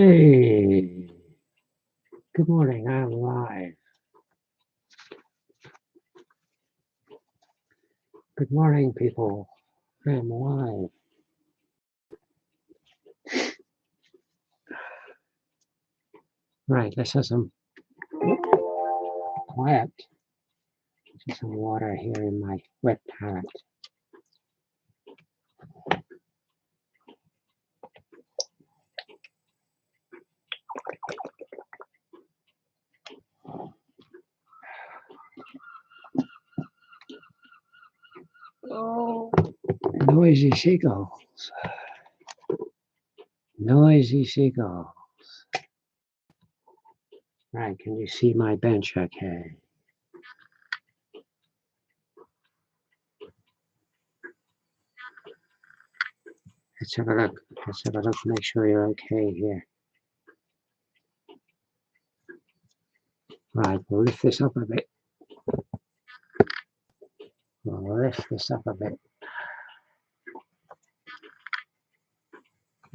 Hey, good morning. I'm live. Good morning, people. I'm live. Right, let's have some quiet. Just some water here in my wet palate. Oh, noisy seagulls. Noisy seagulls. Right, can you see my bench okay? Let's have a look. Let's have a look. Make sure you're okay here. Right, we'll lift this up a bit. We'll lift this up a bit.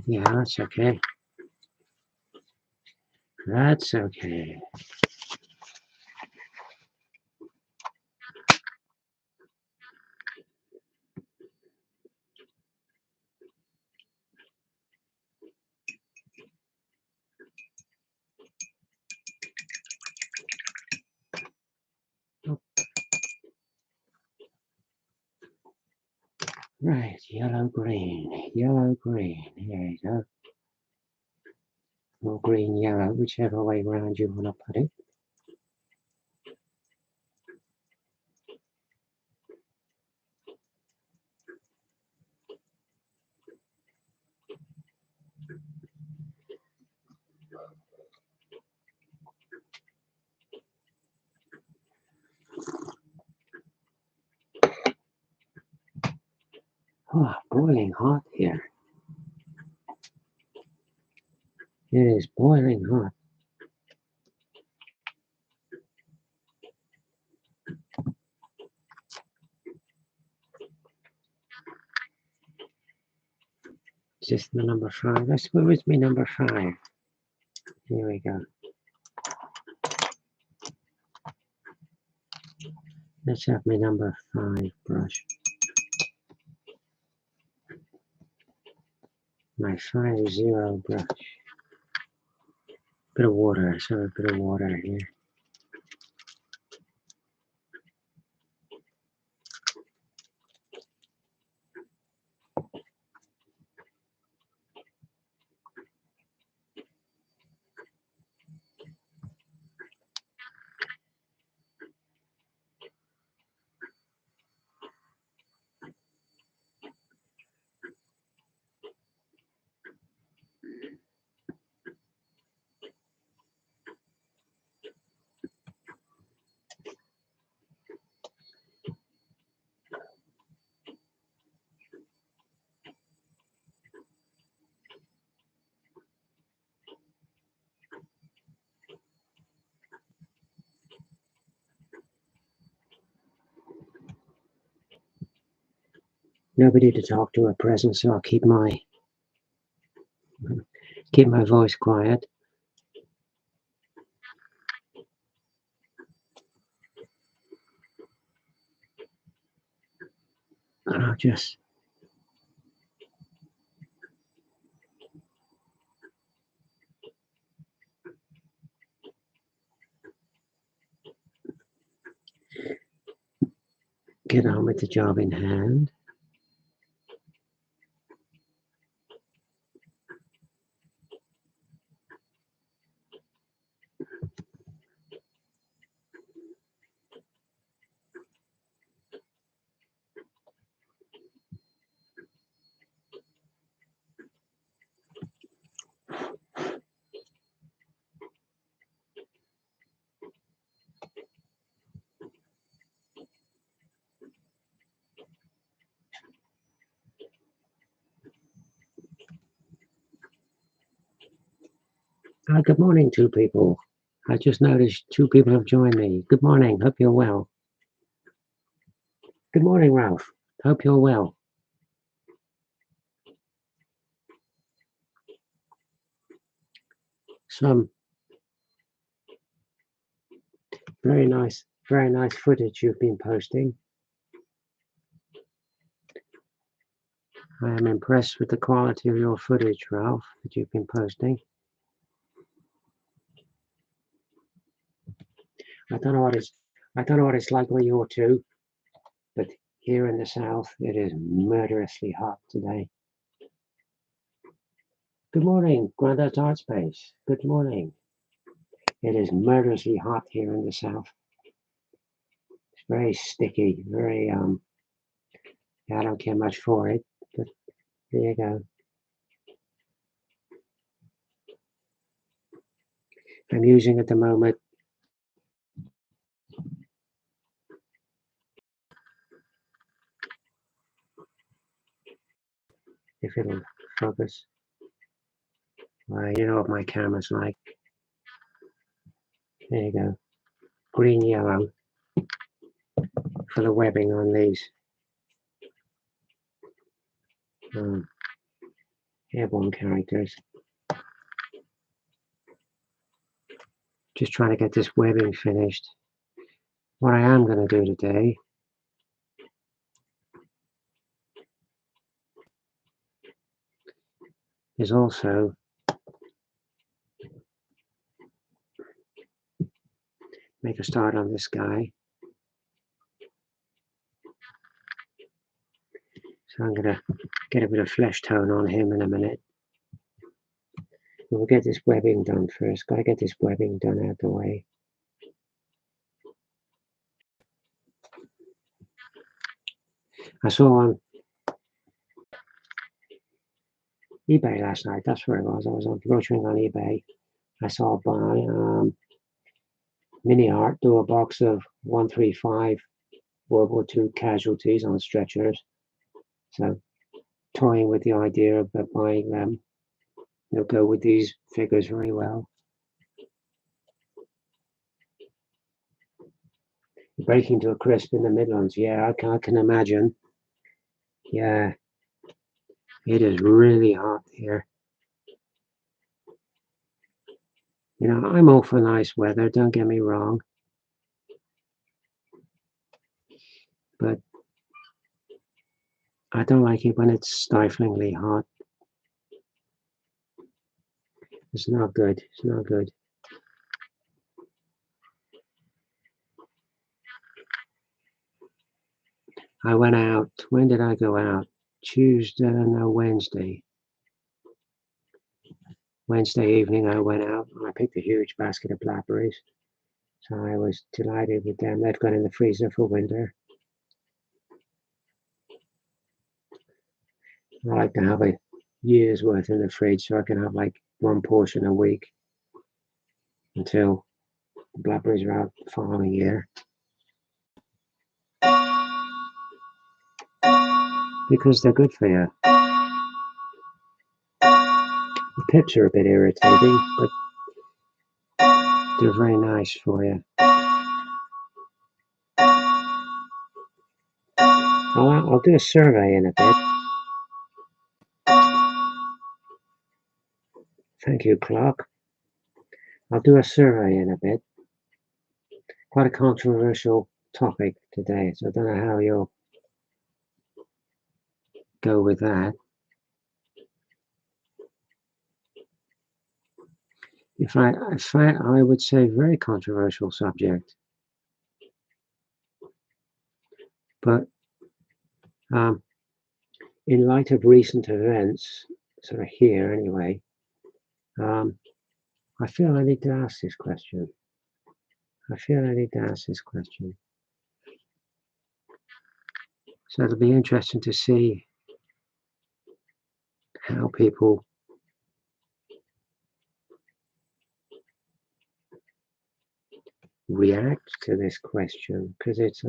Yeah, that's okay. That's okay. Right, yellow, green, yellow, green. Here you go. Or green, yellow, whichever way around you want to put it. Oh, boiling hot here. It is boiling hot. Is this the number 5? Where is me number 5? Here we go. Let's have my number 5 brush. My 5-0 brush. Bit of water, sorry, a bit of water here. Nobody to talk to at present, so I'll keep my voice quiet. And I'll just get on with the job in hand. Good morning, 2 people. I just noticed 2 people have joined me. Good morning, hope you're well. Good morning, Ralph. Hope you're well. some very nice footage you've been posting. I am impressed with the quality of your footage, Ralph, that you've been posting. I don't know what it's like where you're to, but here in the south it is murderously hot today. Good morning, Grandad's Art Space. Good morning. It is murderously hot here in the south. It's very sticky, very yeah, I don't care much for it, but there you go. I'm using at the moment if it'll focus. You know what my camera's like. There you go. Green, yellow for the webbing on these airborne characters. Just trying to get this webbing finished. What I am going to do today is also make a start on this guy. So I'm going to get a bit of flesh tone on him in a minute. We'll get this webbing done first. Got to get this webbing done out the way. I saw on eBay last night. That's where it was. I was on brochure on eBay. I saw buy Mini Art do a box of 135 World War II casualties on stretchers. So toying with the idea of buying them. They'll go with these figures very well. Breaking to a crisp in the Midlands. Yeah, I can imagine. Yeah, it is really hot here. You know, I'm all for nice weather, don't get me wrong. But I don't like it when it's stiflingly hot. It's not good. It's not good. I went out. When did I go out? Tuesday, no, Wednesday. Wednesday evening I went out. I picked a huge basket of blackberries. So I was delighted with them. They've gone in the freezer for winter. I like to have a year's worth in the fridge so I can have like one portion a week until the blackberries are out the following year. Because they're good for you. The pips are a bit irritating, but they're very nice for you. I'll do a survey in a bit. Thank you, Clark. I'll do a survey in a bit. Quite a controversial topic today, so I don't know how you'll go with that. I would say very controversial subject. But in light of recent events, sort of here anyway, I feel I need to ask this question. So it'll be interesting to see how people react to this question, because it's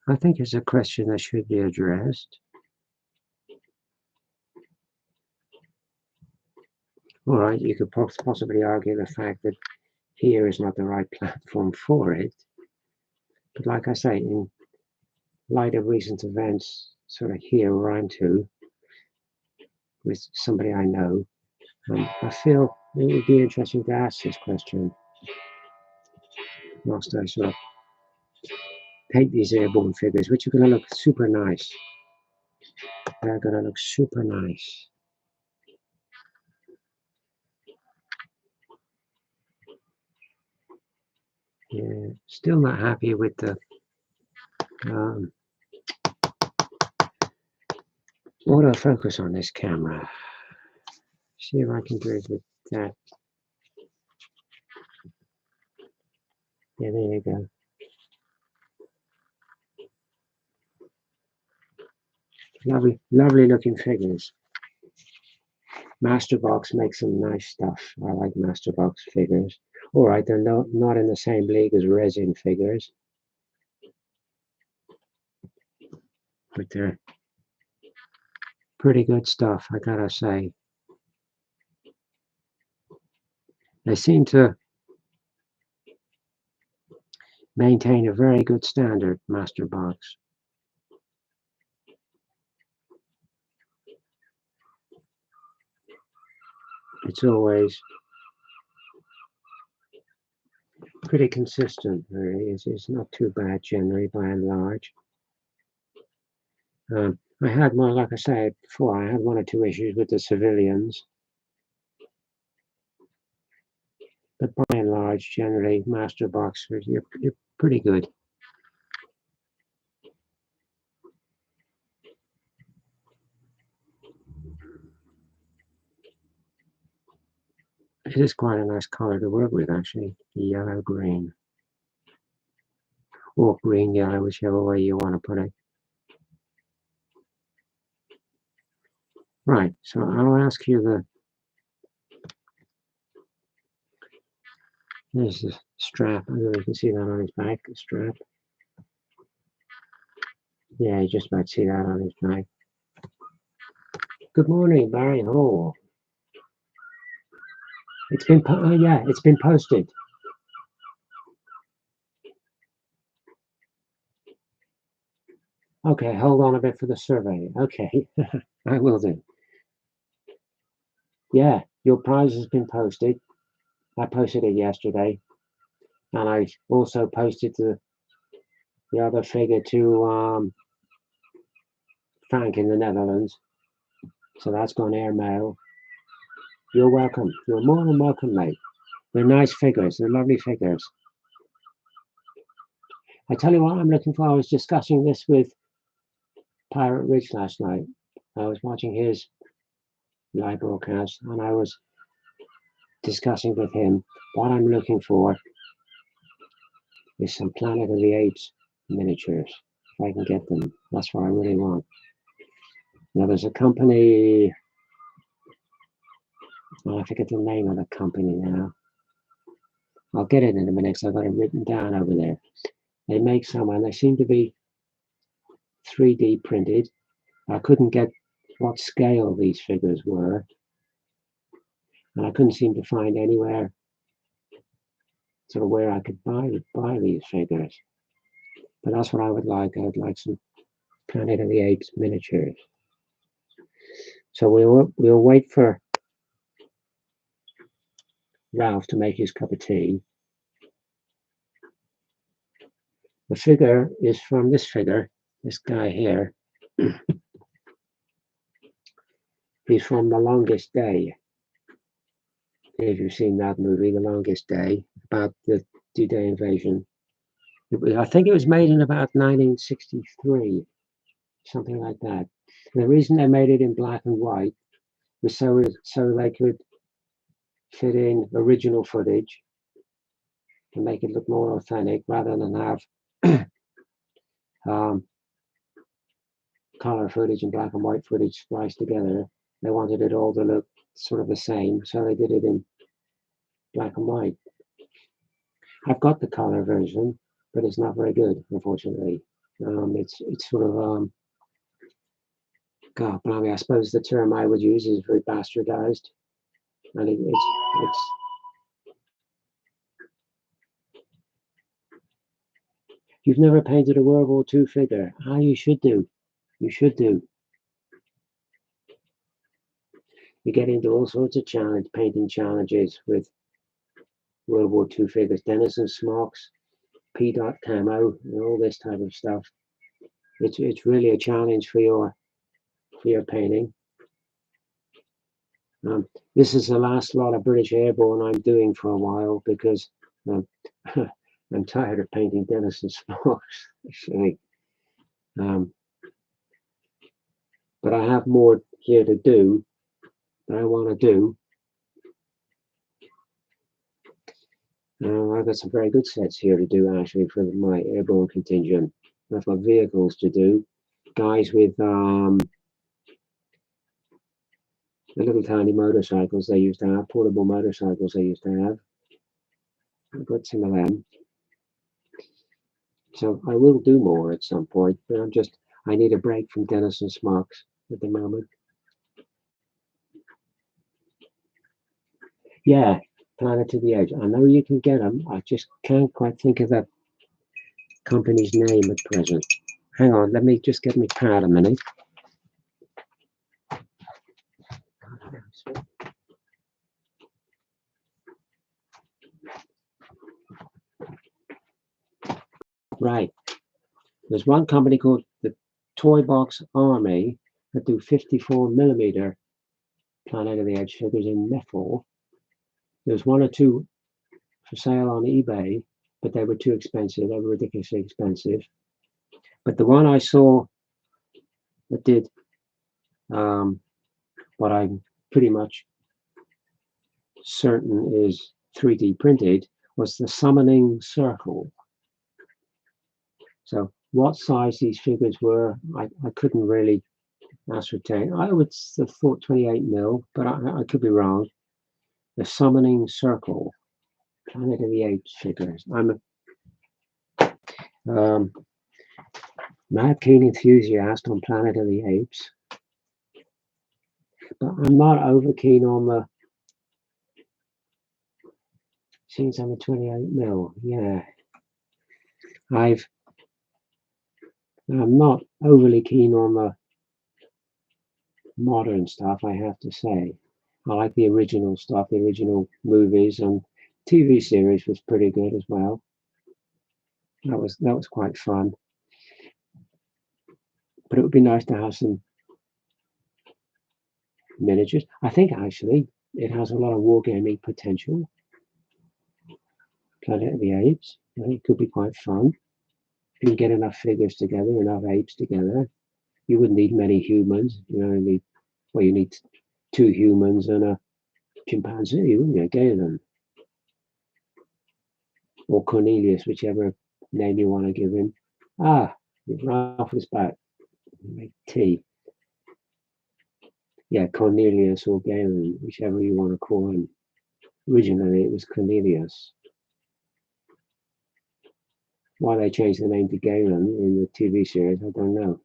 I think it's a question that should be addressed. All right, you could possibly argue the fact that here is not the right platform for it. But like I say, in light of recent events, sort of here where I'm to with somebody I know. I feel it would be interesting to ask this question whilst I sort of paint these airborne figures, which are going to look super nice. They're going to look super nice. Yeah, still not happy with the autofocus on this camera. See if I can do it with that. Yeah, there you go. Lovely, lovely looking figures. Masterbox makes some nice stuff. I like Masterbox figures. All right, they're not in the same league as resin figures, but they're pretty good stuff, I gotta say. They seem to maintain a very good standard, Masterbox. It's always pretty consistent, really. It's not too bad generally by and large. I had one, like I said before, I had one or two issues with the civilians. But by and large, generally, Masterbox, you're pretty good. It is quite a nice color to work with, actually. The yellow-green. Or green-yellow, whichever way you want to put it. Right, so I'll ask you there's the strap. I don't know if you can see that on his back, the strap. Yeah, you just about see that on his back. Good morning, Barry Hall. It's been, yeah, it's been posted. Okay, hold on a bit for the survey. Okay, I will do. Yeah, your prize has been posted. I posted it yesterday. And I also posted the other figure to Frank in the Netherlands. So that's gone airmail. You're welcome. You're more than welcome, mate. They're nice figures. They're lovely figures. I tell you what I'm looking for. I was discussing this with Pirate Ridge last night. I was watching his live broadcast and I was discussing with him what I'm looking for is some Planet of the Apes miniatures. If I can get them, that's what I really want. Now there's a company, I forget the name of the company now. I'll get it in a minute because I've got it written down over there. They make some and they seem to be 3D printed. I couldn't get what scale these figures were. And I couldn't seem to find anywhere sort of where I could buy these figures. But that's what I would like. I would like some Planet of the Apes miniatures. So we'll wait for Ralph to make his cup of tea. The figure is from this figure, this guy here. He's from The Longest Day. If you've seen that movie, The Longest Day, about the D-Day invasion. I think it was made in about 1963, something like that. And the reason they made it in black and white was so they could fit in original footage to make it look more authentic rather than have color footage and black and white footage spliced together. They wanted it all to look sort of the same, so they did it in black and white. I've got the color version, but it's not very good, unfortunately. It's sort of God, blimey, I suppose the term I would use is very bastardized, and it's. You've never painted a World War II figure? Ah, you should do. You should do. You get into all sorts of painting challenges with World War II figures, Denison smocks, P. Camo, and all this type of stuff. It's really a challenge for your painting. This is the last lot of British Airborne I'm doing for a while because I'm tired of painting Denison smocks, actually. But I have more here to do that I want to do. I've got some very good sets here to do actually for my airborne contingent. I've got vehicles to do, guys with the little tiny motorcycles they used to have, portable motorcycles they used to have. I've got some of them. So I will do more at some point, but I need a break from Denison smocks at the moment. Yeah, Planet to the Edge. I know you can get them. I just can't quite think of the company's name at present. Hang on, let me just get my pad a minute. Right. There's one company called the Toy Box Army that do 54mm Planet of the Edge figures in metal. There's one or two for sale on eBay, but they were too expensive. They were ridiculously expensive. But the one I saw that did what I'm pretty much certain is 3D printed was the Summoning Circle. So what size these figures were, I couldn't really ascertain. I would have thought 28mm, but I could be wrong. The Summoning Circle, Planet of the Apes figures. I'm a mad keen enthusiast on Planet of the Apes, but I'm not over keen on the scenes on the 28mm. Yeah, I'm not overly keen on the modern stuff, I have to say. I like the original stuff, the original movies, and TV series was pretty good as well. That was quite fun. But it would be nice to have some miniatures. I think actually it has a lot of wargaming potential. Planet of the Apes. I think it could be quite fun. If you can get enough figures together, enough apes together, you wouldn't need many humans. You need 2 humans and a chimpanzee, wouldn't you? Galen. Or Cornelius, whichever name you want to give him. Ralph is back. Make tea. Yeah, Cornelius or Galen, whichever you want to call him. Originally, it was Cornelius. Why they changed the name to Galen in the TV series, I don't know.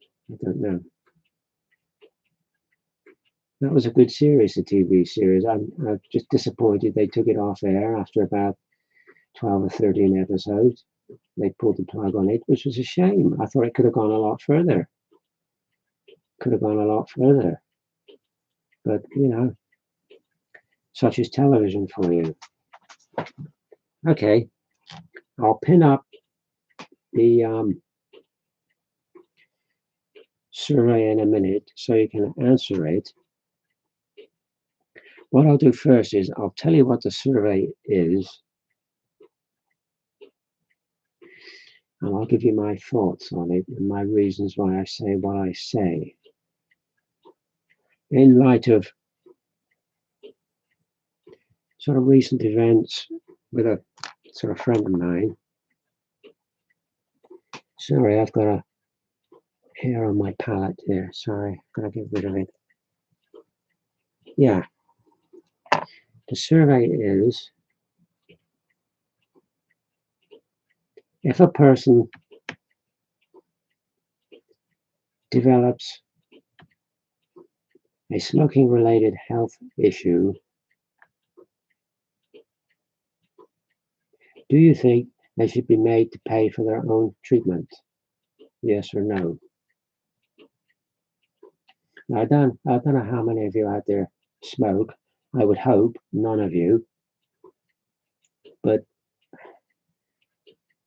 That was a good series, the TV series. I'm just disappointed they took it off air after about 12 or 13 episodes. They pulled the plug on it, which was a shame. I thought it could have gone a lot further. But, such is television for you. Okay, I'll pin up the survey in a minute so you can answer it. What I'll do first is I'll tell you what the survey is, and I'll give you my thoughts on it and my reasons why I say what I say. In light of sort of recent events with a sort of friend of mine. Sorry, I've got a hair on my palette here. Sorry, gotta get rid of it. Yeah. The survey is, if a person develops a smoking-related health issue, do you think they should be made to pay for their own treatment? Yes or no? I don't know how many of you out there smoke. I would hope none of you. But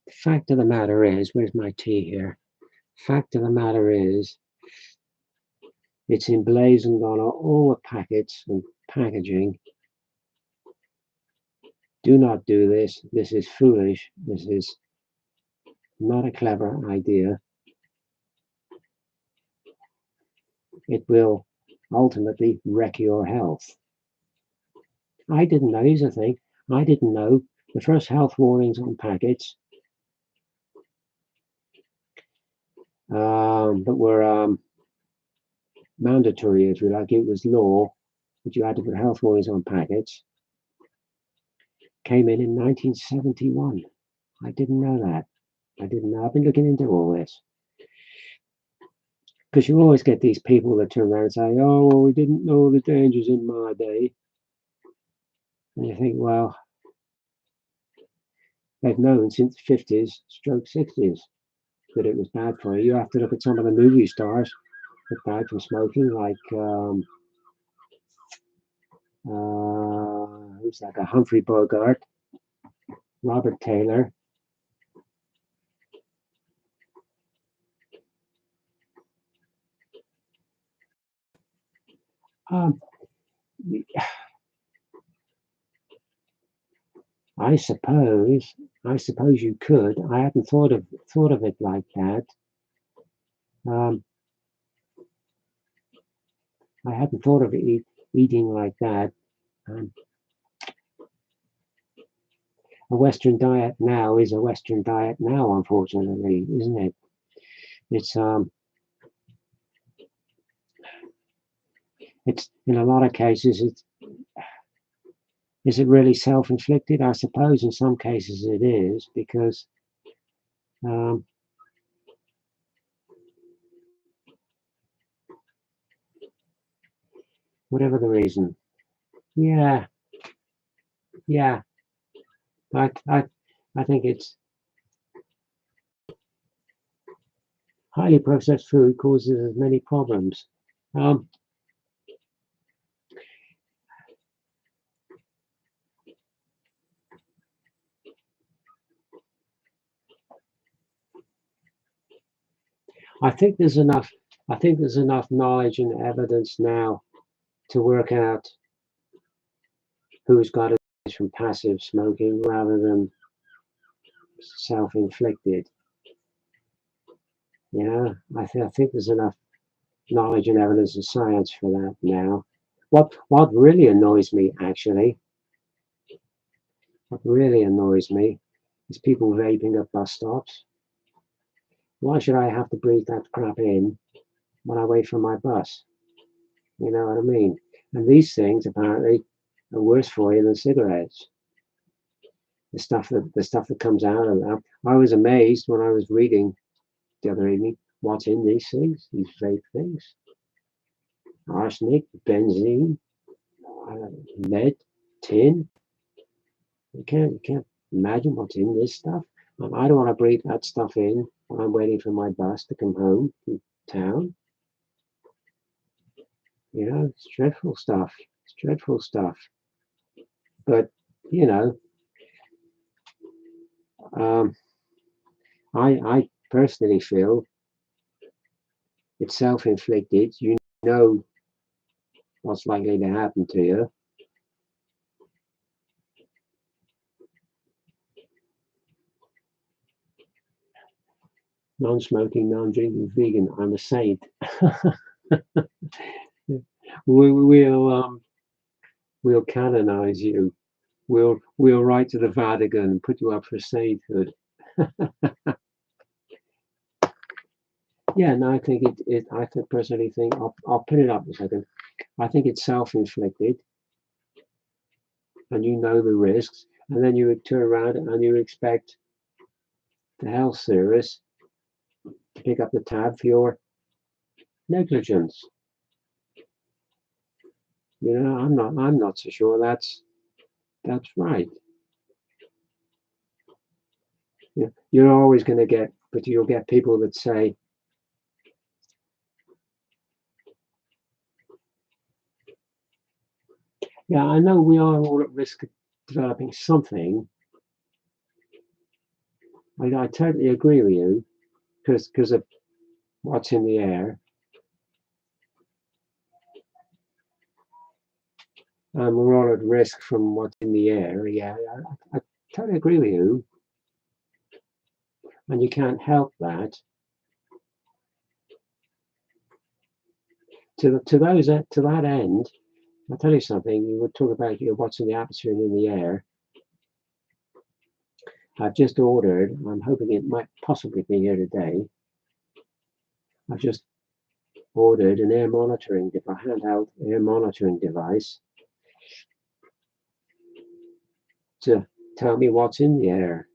the fact of the matter is, where's my tea here? Fact of the matter is, it's emblazoned on all the packets and packaging. Do not do this. This is foolish. This is not a clever idea. It will ultimately wreck your health. I didn't know. Here's the thing. I didn't know the first health warnings on packets that were mandatory, if you like. It was law that you had to put health warnings on packets. Came in 1971. I didn't know that. I didn't know. I've been looking into all this. Because you always get these people that turn around and say, oh, well, we didn't know the dangers in my day. And you think, well, they've known since the 50s, stroke 60s, that it was bad for you. You have to look at some of the movie stars that died from smoking, like, who's that guy? Humphrey Bogart, Robert Taylor. I suppose you could. I hadn't thought of it like that. I hadn't thought of eating like that. A Western diet now is a Western diet now, unfortunately, isn't it? It's in a lot of cases, is it really self-inflicted? I suppose in some cases it is, because whatever the reason. Yeah. I think it's highly processed food causes as many problems. I think there's enough knowledge and evidence now to work out who's got it from passive smoking rather than self-inflicted. Yeah, I think there's enough knowledge and evidence and science for that now. What really annoys me, actually, is people vaping at bus stops. Why should I have to breathe that crap in when I wait for my bus? You know what I mean? And these things apparently are worse for you than cigarettes. The stuff that comes out of that. I was amazed when I was reading the other evening what's in these things, these vape things. Arsenic, benzene, lead, tin. You can't imagine what's in this stuff. And I don't want to breathe that stuff in when I'm waiting for my bus to come home from town. You know, it's dreadful stuff. It's dreadful stuff. But, you know, I personally feel it's self-inflicted. You know what's likely to happen to you. Non-smoking, non-drinking, vegan. I'm a saint. We'll canonize you. We'll write to the Vatican and put you up for sainthood. Yeah, no, I think I personally think I'll put it up a second. I think it's self-inflicted, and you know the risks, and then you would turn around and you expect the health service to pick up the tab for your negligence. You know, I'm not so sure that's right. You're always going to get, but you'll get people that say, Yeah, I know we are all at risk of developing something. I totally agree with you because of what's in the air. We're all at risk from what's in the air. Yeah, I totally agree with you. And you can't help that. To that end, I'll tell you something. You would talk about what's in the atmosphere and in the air. I've just ordered. I'm hoping it might possibly be here today. I've just ordered an air monitoring device, handheld air monitoring device, to tell me what's in the air.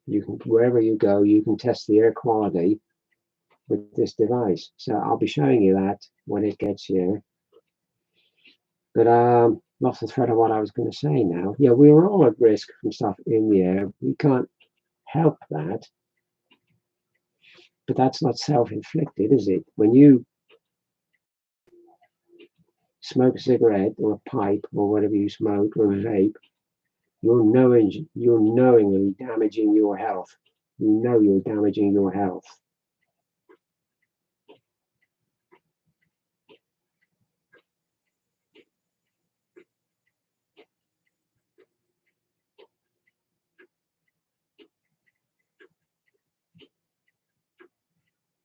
You can, wherever you go, you can test the air quality with this device. So I'll be showing you that when it gets here. But lost the thread of what I was going to say now. Yeah, we are all at risk from stuff in the air. We can't help that. But that's not self-inflicted, is it? When you smoke a cigarette or a pipe or whatever you smoke or a vape, you're knowingly damaging your health. You know you're damaging your health.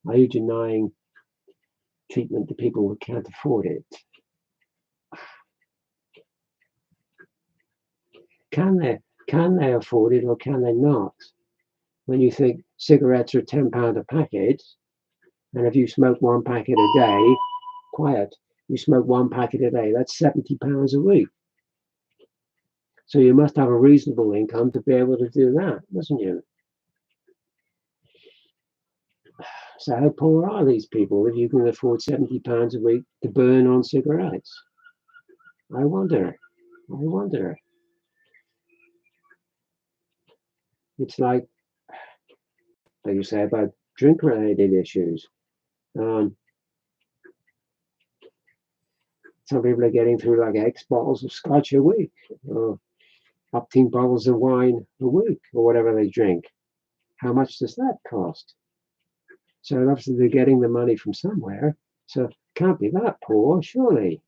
Are you denying treatment to people who can't afford it? Can they afford it or can they not? When you think cigarettes are £10 a packet, and if you smoke one packet a day, you smoke one packet a day, that's £70 a week. So you must have a reasonable income to be able to do that, mustn't you? So how poor are these people if you can afford £70 a week to burn on cigarettes? I wonder. It's like you say about drink-related issues. Some people are getting through like X bottles of scotch a week, or 10 bottles of wine a week, or whatever they drink. How much does that cost? So obviously they're getting the money from somewhere. So can't be that poor, surely.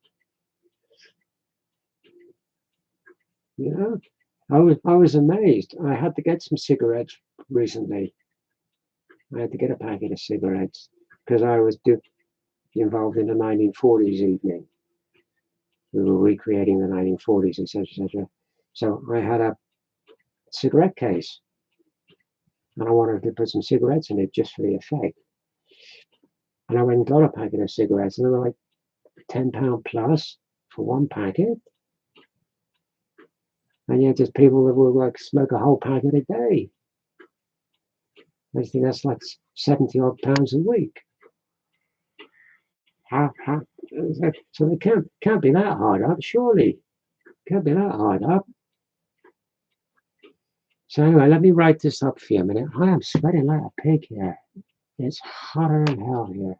You know, I was amazed. I had to get some cigarettes recently. I had to get a packet of cigarettes because I was involved in the 1940s evening. We were recreating the 1940s, etc., etc. So I had a cigarette case, and I wanted to put some cigarettes in it just for the effect. And I went and got a packet of cigarettes, and they were like £10 plus for one packet. And yet there's people that will like smoke a whole packet a day. I think that's like 70 odd pounds a week. So they can't be that hard up, surely. Can't be that hard up. So anyway, let me write this up for you a minute. I am sweating like a pig here. It's hotter than hell here.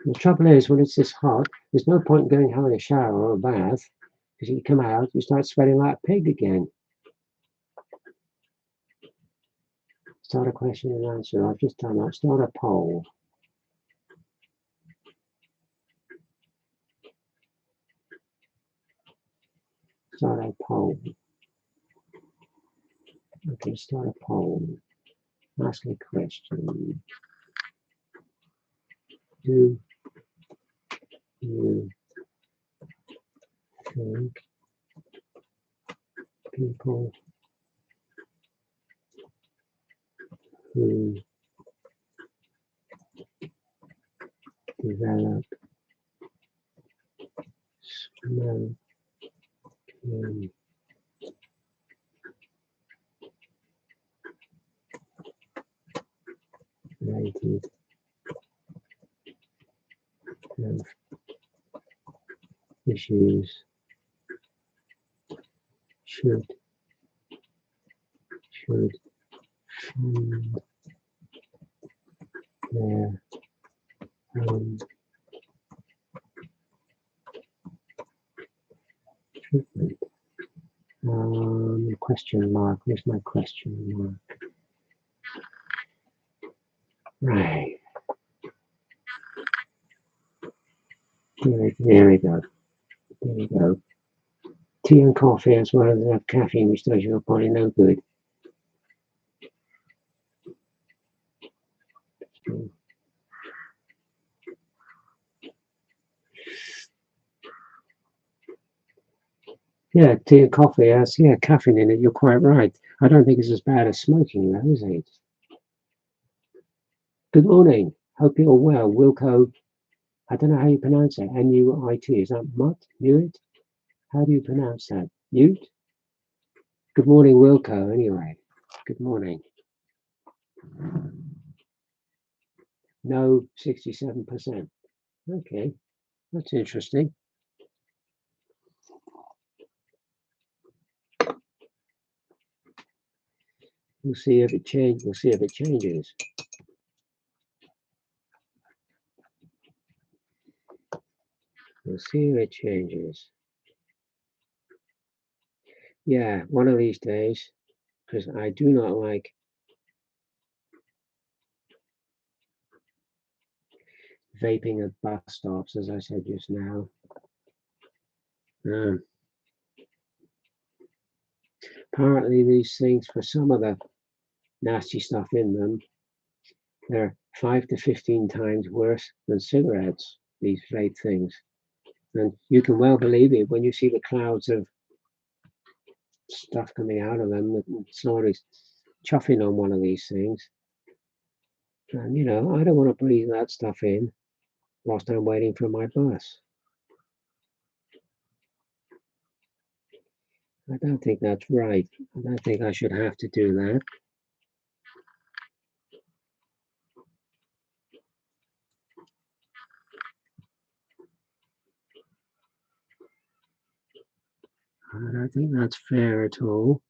The trouble is, when it's this hot, there's no point in going having a shower or a bath, because you come out, you start sweating like a pig again. Start a question and answer. I've just done that. Start a poll. Start a poll. Okay, start a poll. Ask a question. Do you think people who develop smoking related health issues should fund their own question mark? Where's my question mark? Right. There we go. There we go. Tea and coffee as well as have caffeine, which does your body no good. Yeah, tea and coffee has caffeine in it. You're quite right. I don't think it's as bad as smoking, though, is it? Good morning. Hope you're well. Wilco, I don't know how you pronounce it. N-U-I-T. Is that Mutt? Mute? How do you pronounce that? Mute? Good morning, Wilco, anyway. Good morning. No, 67%. Okay, that's interesting. We'll see if it changes. We'll see if it changes. We'll see if it changes. Yeah, one of these days, because I do not like vaping at bus stops, as I said just now. Apparently, these things, for some of the nasty stuff in them, they're 5 to 15 times worse than cigarettes, these vape things. And you can well believe it when you see the clouds of stuff coming out of them. Somebody's chuffing on one of these things. And, you know, I don't want to breathe that stuff in whilst I'm waiting for my bus. I don't think that's right. I don't think I should have to do that. I don't think that's fair at all.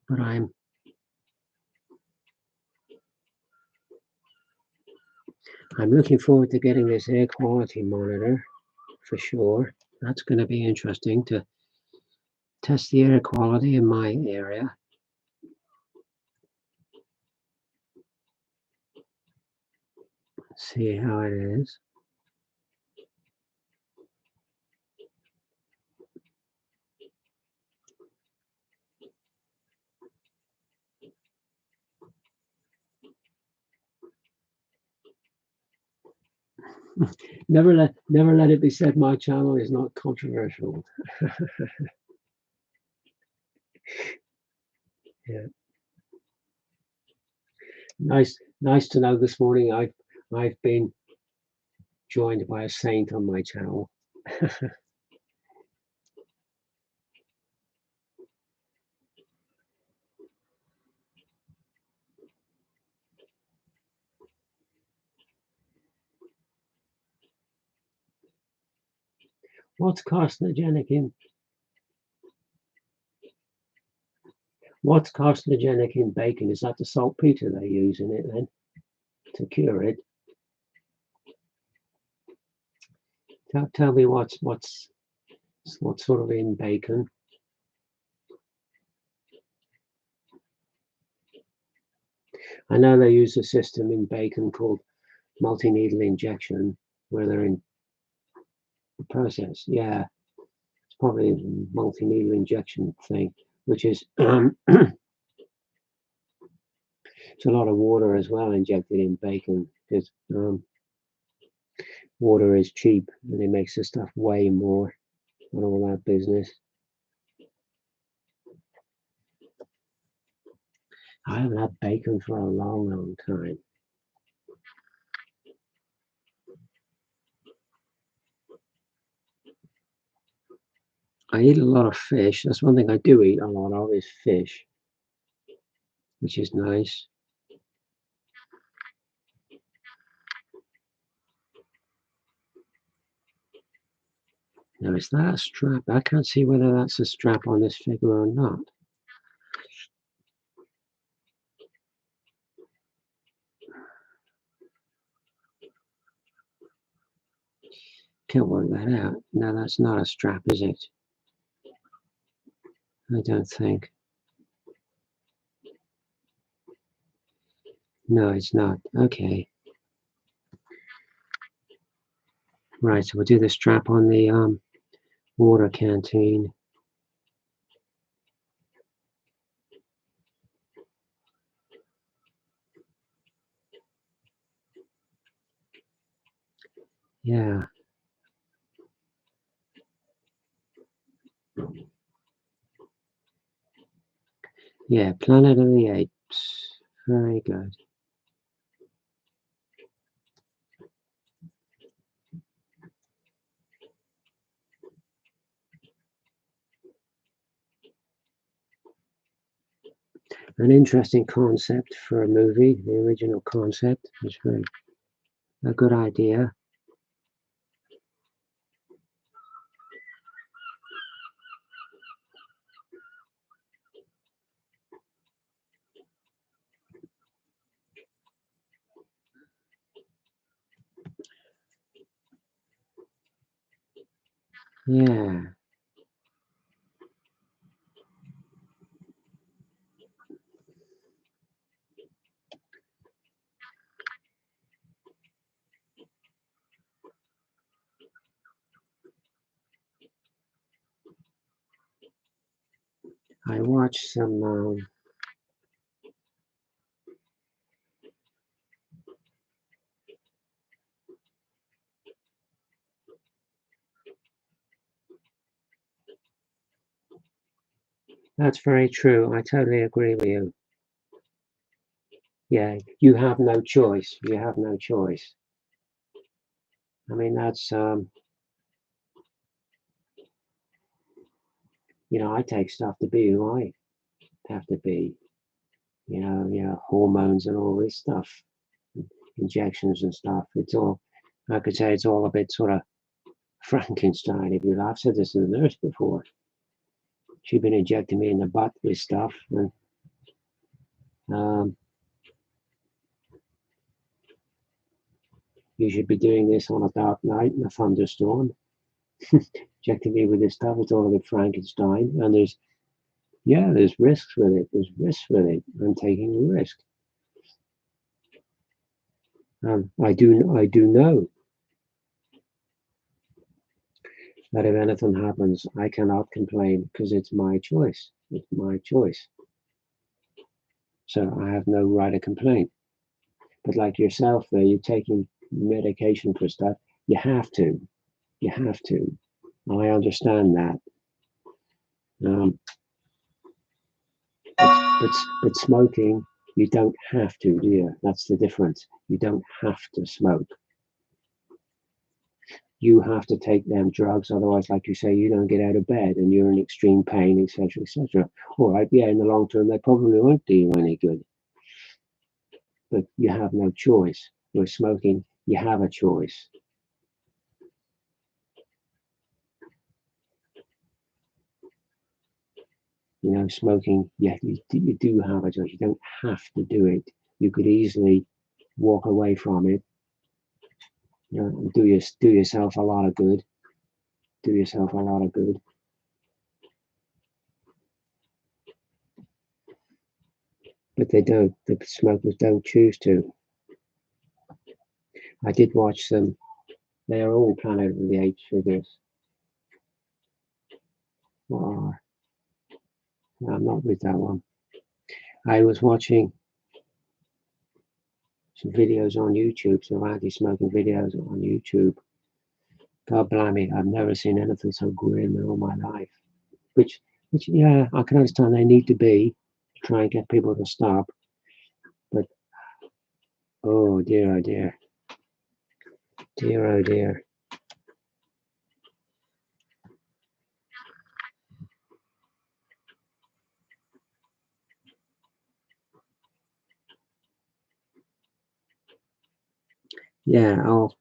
But I'm looking forward to getting this air quality monitor for sure. That's going to be interesting to test the air quality in my area. See how it is. Never let it be said my channel is not controversial. Yeah. Nice to know this morning I've been joined by a saint on my channel. What's carcinogenic in bacon? Is that the saltpeter they use in it then to cure it? Tell me what's sort of in bacon. I know they use a system in bacon called multi-needle injection where they're in the process. Yeah, it's probably a multi-needle injection thing, which is it's a lot of water as well injected in bacon because water is cheap and it makes the stuff weigh more and all that business. I haven't had bacon for a long time. I eat a lot of fish. That's one thing I do eat a lot of is fish, which is nice. Now, is that a strap? I can't see whether that's a strap on this figure or not. Can't work that out. No, that's not a strap, is it? I don't think. No, it's not. Okay. Right, so we'll do the strap on the water canteen. Yeah. Yeah, Planet of the Apes. Very good. An interesting concept for a movie. The original concept is very a good idea. Yeah. I watched some. That's very true. I totally agree with you. Yeah, you have no choice. You have no choice. I mean, that's. I take stuff to be who I have to be. Hormones and all this stuff, injections and stuff. It's all, I could say, it's all a bit sort of Frankenstein, if you like. I've said this to the nurse before. She'd been injecting me in the butt with stuff, and um, you should be doing this on a dark night in a thunderstorm. Injecting me with this stuff, it's all a bit Frankenstein, and there's risks with it. There's risks with it. I'm taking a risk. I do know that if anything happens, I cannot complain because it's my choice. It's my choice. So I have no right to complain. But like yourself, there, you're taking medication for stuff. You have to. You have to. I understand that. Um, but smoking, you don't have to, do you? That's the difference. You don't have to smoke. You have to take them drugs, otherwise, like you say, you don't get out of bed and you're in extreme pain, etc., etc. All right, yeah, in the long term, they probably won't do you any good, but you have no choice. With smoking, you have a choice. Smoking, yeah, you do have a choice. You don't have to do it. You could easily walk away from it. And do yourself a lot of good. Do yourself a lot of good. But they don't. The smokers don't choose to. I did watch them. They are all Planet of the Apes figures. What are? No, I'm not with that one. I was watching some videos on YouTube, some anti-smoking videos on YouTube. God blimey, I've never seen anything so grim in all my life. Which, yeah, I can understand they need to be to try and get people to stop. But oh dear, oh dear, dear, oh dear. Yeah, I'll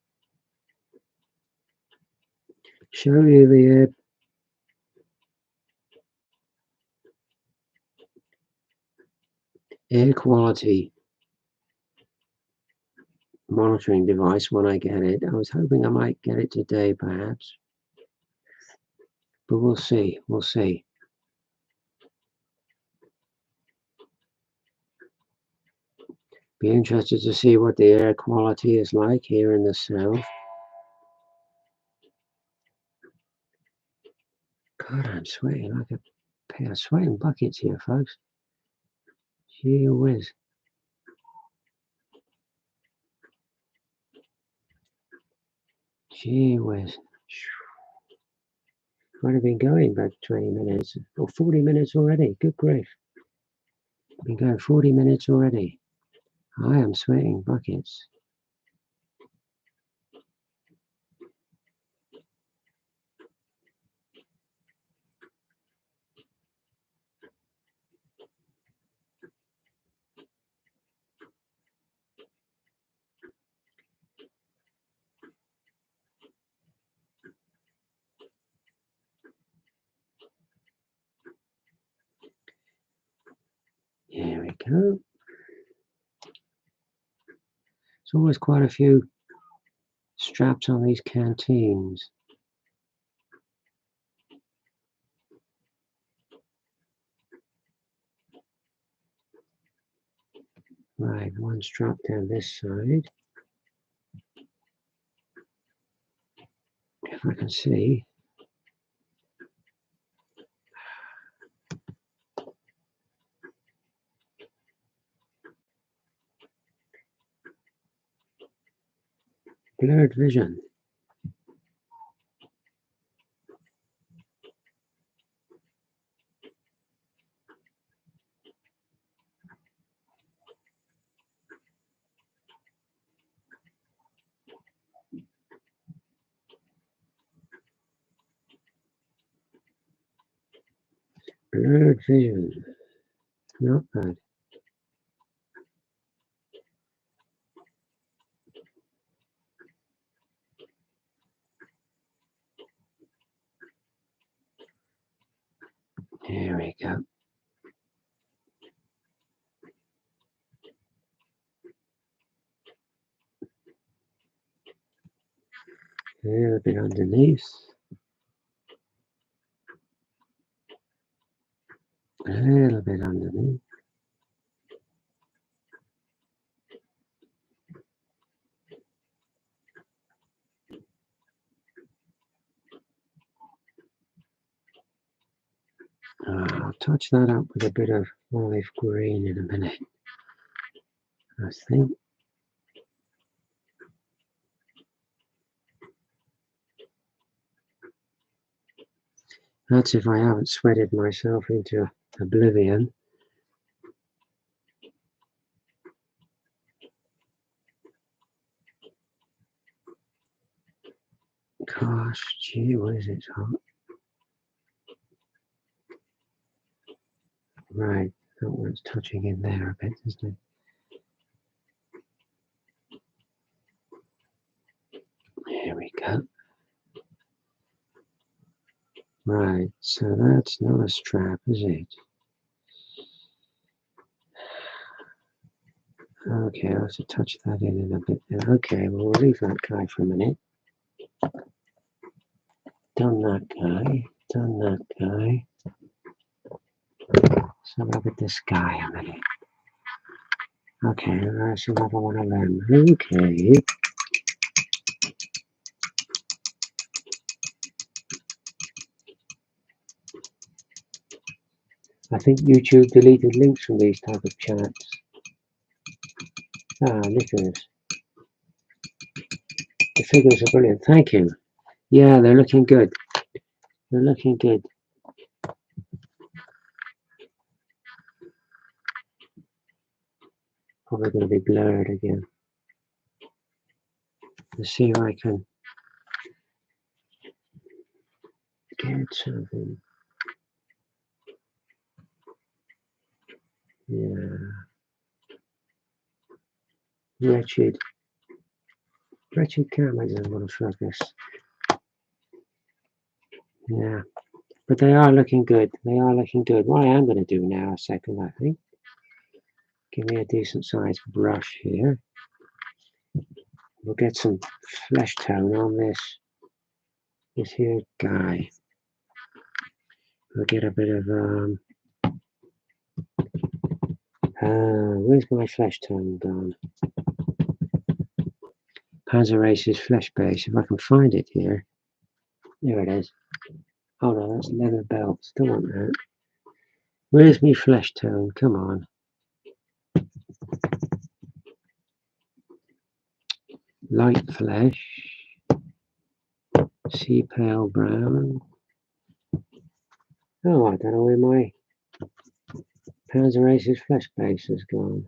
show you the air quality monitoring device when I get it. I was hoping I might get it today, perhaps. But we'll see. We'll see. Be interested to see what the air quality is like here in the south. God, I'm sweating like a pair of sweating buckets here, folks. Gee whiz. Gee whiz. Might have been going about 20 minutes or 40 minutes already. Good grief. Been going 40 minutes already. I am sweating buckets. Here we go. There's always quite a few straps on these canteens. Right, one strap down this side. If I can see. Blurred vision. Blurred vision. Not bad. There we go. A little bit underneath. A little bit underneath. I'll touch that up with a bit of olive green in a minute, I think. That's if I haven't sweated myself into oblivion. Gosh, gee whiz, it's hot. Right, that one's touching in there a bit, isn't it? There we go. Right, so that's not a strap, is it? Okay, I'll have to touch that in a bit there. Okay, well, we'll leave that guy for a minute. Done that guy. Done that guy. So look at this guy a minute. Okay, that's another one of them. Okay. I think YouTube deleted links from these type of chats. Ah, look at this. The figures are brilliant. Thank you. Yeah, they're looking good. They're looking good. Probably going to be blurred again. Let's see if I can get something. Yeah. Wretched camera doesn't want to focus. Yeah. But they are looking good. They are looking good. What I am going to do now, a second, I think. Give me a decent sized brush here. We'll get some flesh tone on this here guy. We'll get a bit of where's my flesh tone gone? Panzer flesh base. If I can find it here. There it is. Oh no, that's leather belt. Still want that. Where's me flesh tone? Come on. Light flesh. Sea pale brown. Oh, I don't know where my Panzer flesh base has gone.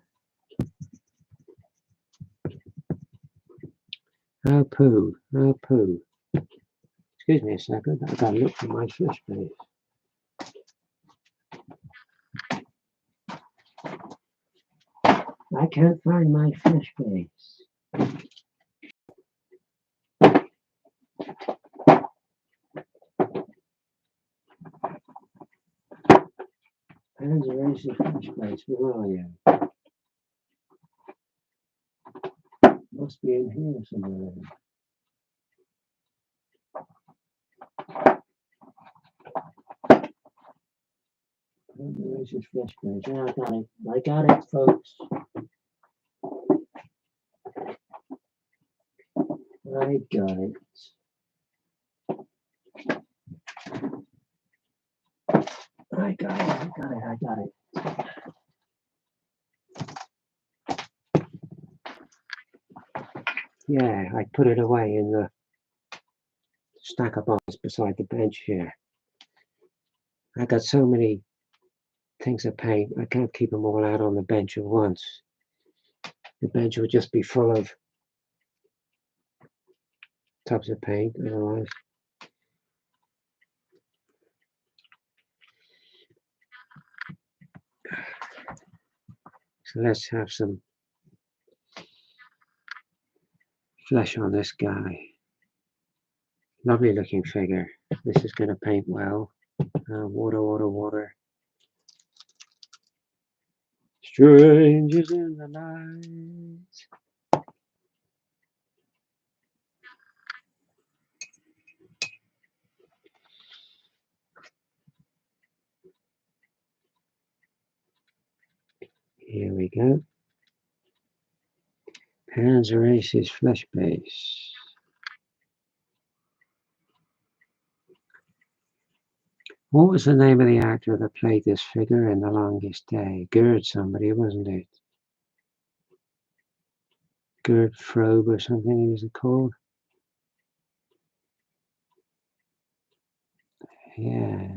Oh poo. Oh poo. Excuse me a second. I've got to look for my flesh base. I can't find my flesh base. Panzer flesh base, where are you? Must be in here somewhere. Panzer flesh base. Yeah, I got it. I got it, folks. I got it. I got it. I got it. I got it. Yeah, I put it away in the stack of bottles beside the bench here. I got so many things of paint, I can't keep them all out on the bench at once. The bench would just be full of tubs of paint otherwise. So let's have some flesh on this guy. Lovely looking figure. This is going to paint well. Water, water, water. Strangers in the night. Here we go. Panzer flesh base. What was the name of the actor that played this figure in The Longest Day? Gerd somebody, wasn't it? Gerd Frobe or something he was called? Yeah.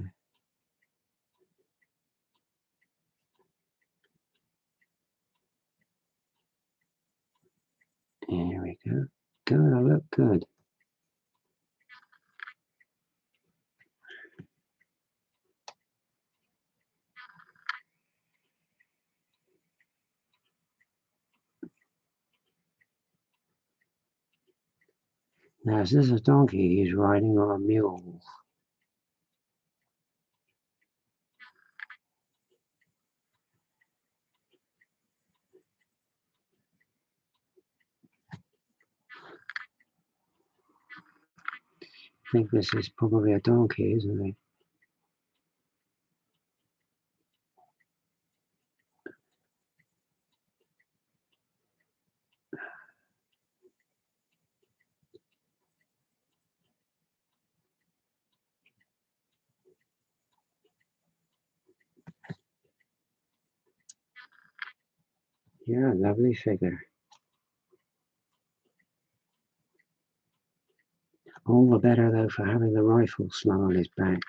Here we go. Gonna look good. Now, is this a donkey he's riding or a mule? I think this is probably a donkey, isn't it? Yeah, lovely figure. All the better, though, for having the rifle slung on his back.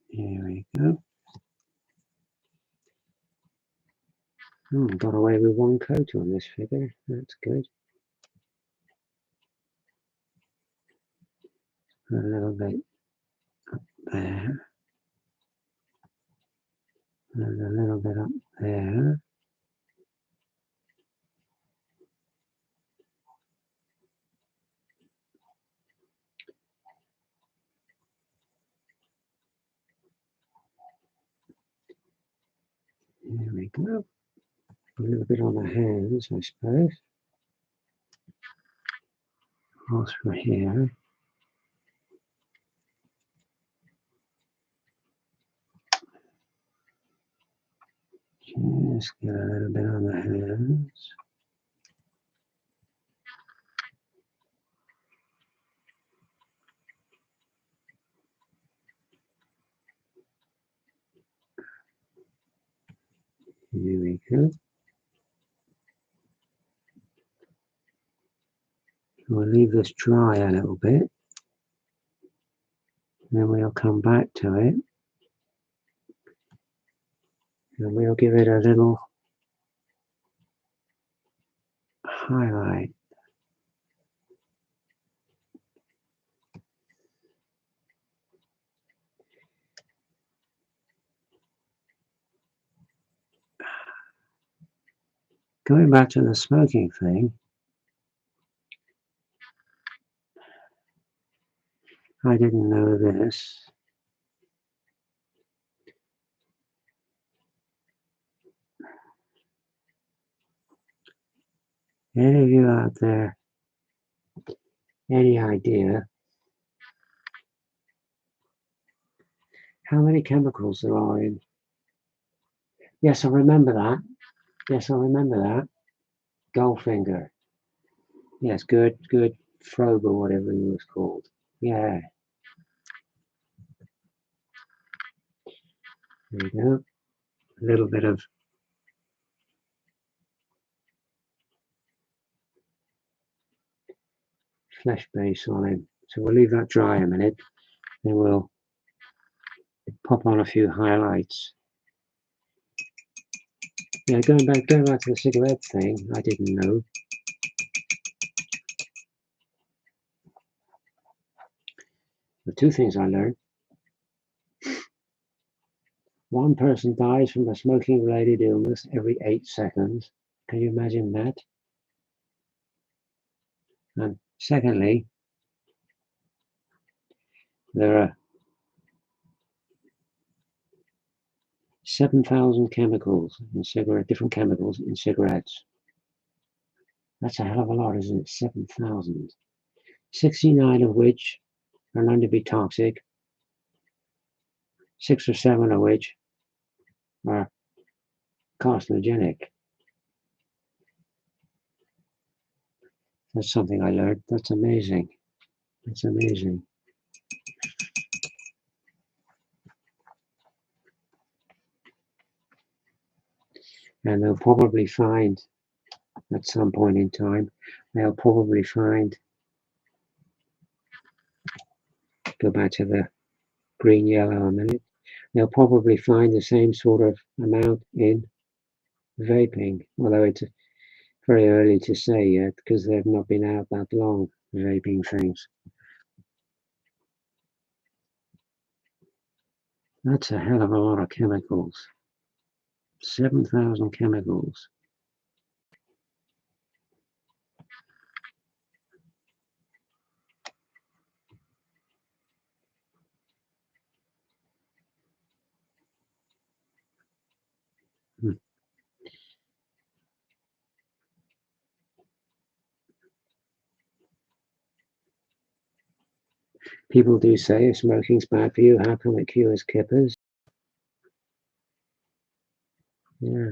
Here we go. Oh, got away with one coat on this figure. That's good. A little bit up there. And a little bit up there. go. A little bit on the hands, I suppose. Also here. Just get a little bit on the hands. Here we go. We'll leave this dry a little bit. Then we'll come back to it. And we'll give it a little highlight. Going back to the smoking thing, I didn't know this. Any of you out there, any idea how many chemicals there are in? Yes, I remember that. Yes, I remember that. Goldfinger. Yes, good Frobe or whatever he was called. Yeah. There we go. A little bit of flesh base on him. So we'll leave that dry a minute. Then we'll pop on a few highlights. Yeah, going back to the cigarette thing, I didn't know. The two things I learned. One person dies from a smoking-related illness every 8 seconds. Can you imagine that? And secondly, there are 7,000 chemicals in different chemicals in cigarettes. That's a hell of a lot, isn't it? 7,000. 69 of which are known to be toxic. 6 or 7 of which are carcinogenic. That's something I learned. That's amazing. That's amazing. And they'll probably find, at some point in time, they'll probably find, go back to the green yellow a minute, they'll probably find the same sort of amount in vaping, although it's very early to say yet because they've not been out that long, vaping things. That's a hell of a lot of chemicals. 7,000 chemicals. People do say if smoking's bad for you, how come it cures kippers? Yeah.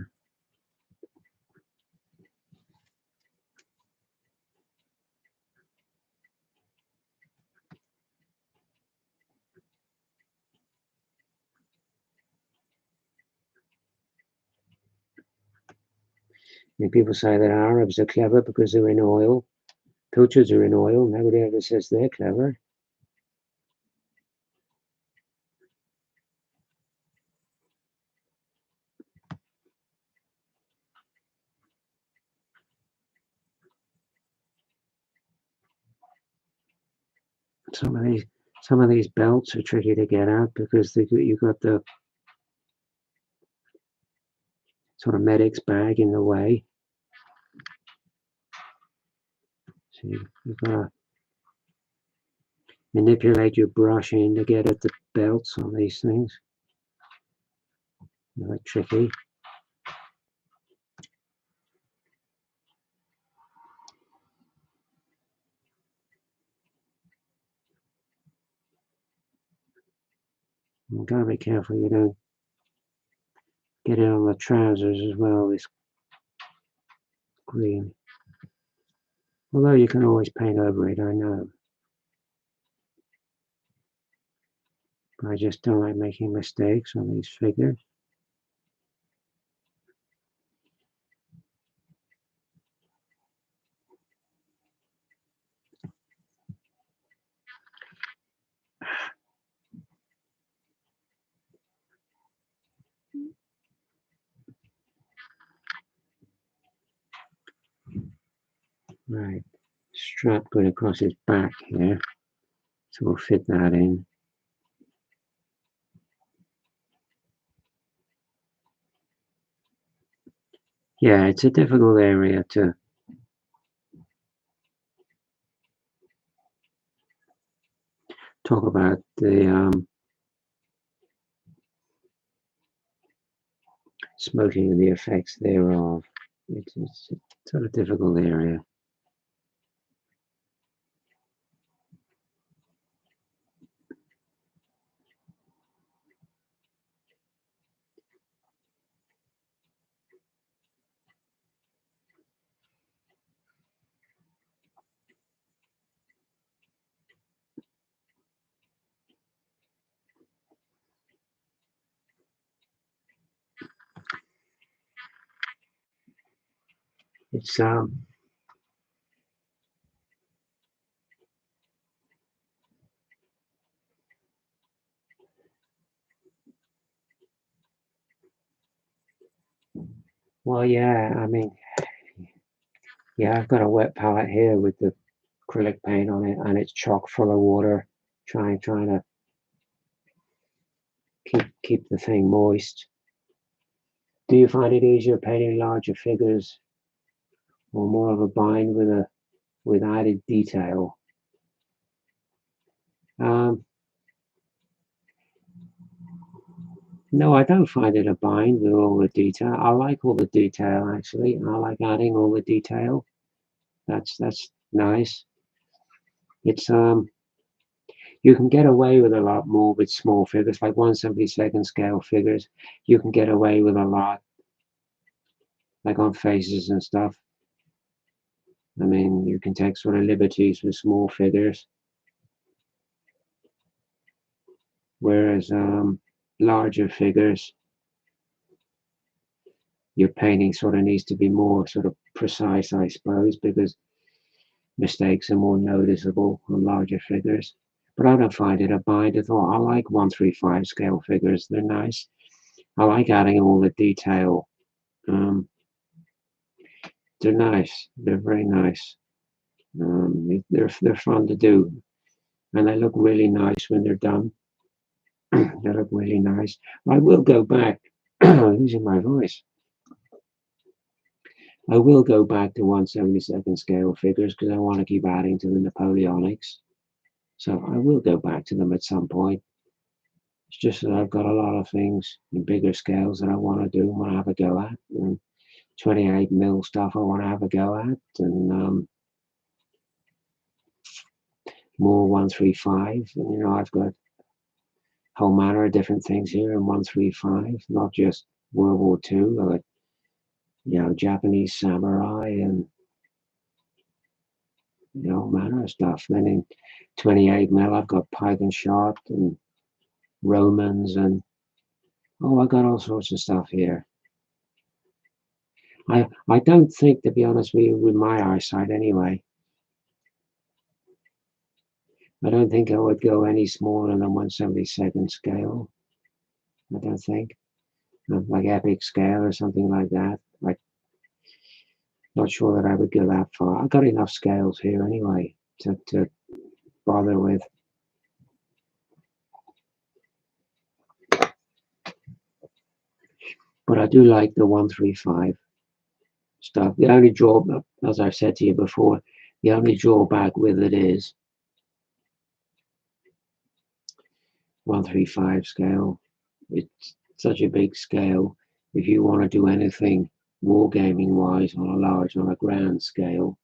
And people say that Arabs are clever because they're in oil. Pilchards are in oil. Nobody ever says they're clever. Some of these belts are tricky to get out because you've got the sort of medic's bag in the way. So you've got to manipulate your brush in to get at the belts on these things. They're tricky. You've got to be careful you don't get it on the trousers as well, this green. Although you can always paint over it, I know. But I just don't like making mistakes on these figures. Right, strap going across his back here, so we'll fit that in. Yeah, it's a difficult area to talk about the smoking and the effects thereof. It's a sort of difficult area. It's well, yeah, I mean, yeah, I've got a wet palette here with the acrylic paint on it, and it's chock full of water, trying to keep the thing moist. Do you find it easier painting larger figures, or more of a bind with added detail? No, I don't find it a bind with all the detail. I like all the detail, actually. I like adding all the detail. That's nice. It's you can get away with a lot more with small figures, like 1/72 scale figures. You can get away with a lot, like on faces and stuff. I mean, you can take sort of liberties with small figures, whereas larger figures, your painting sort of needs to be more sort of precise, I suppose, because mistakes are more noticeable on larger figures. But I don't find it a bind at all. I like 1/35 scale figures. They're nice. I like adding all the detail. They're nice. They're very nice. They're fun to do, and they look really nice when they're done. They look really nice. I will go back. Losing my voice. I will go back to 1/72 scale figures because I want to keep adding to the Napoleonics. So I will go back to them at some point. It's just that I've got a lot of things in bigger scales that I want to do, want to have a go at, and 28 mil stuff I want to have a go at, and more 135. And I've got a whole manner of different things here in 135, not just World War II. I got Japanese samurai and manner of stuff. Then in 28 mil, I've got Python shot and Romans and I got all sorts of stuff here. I don't think, to be honest with you, with my eyesight anyway, I don't think I would go any smaller than 1/72 scale. I don't think. Like epic scale or something like that. Like, not sure that I would go that far. I've got enough scales here anyway to bother with. But I do like the 135 stuff. The only drawback, as I've said to you before, the only drawback with it is 1/35 scale. It's such a big scale. If you want to do anything wargaming wise on a grand scale,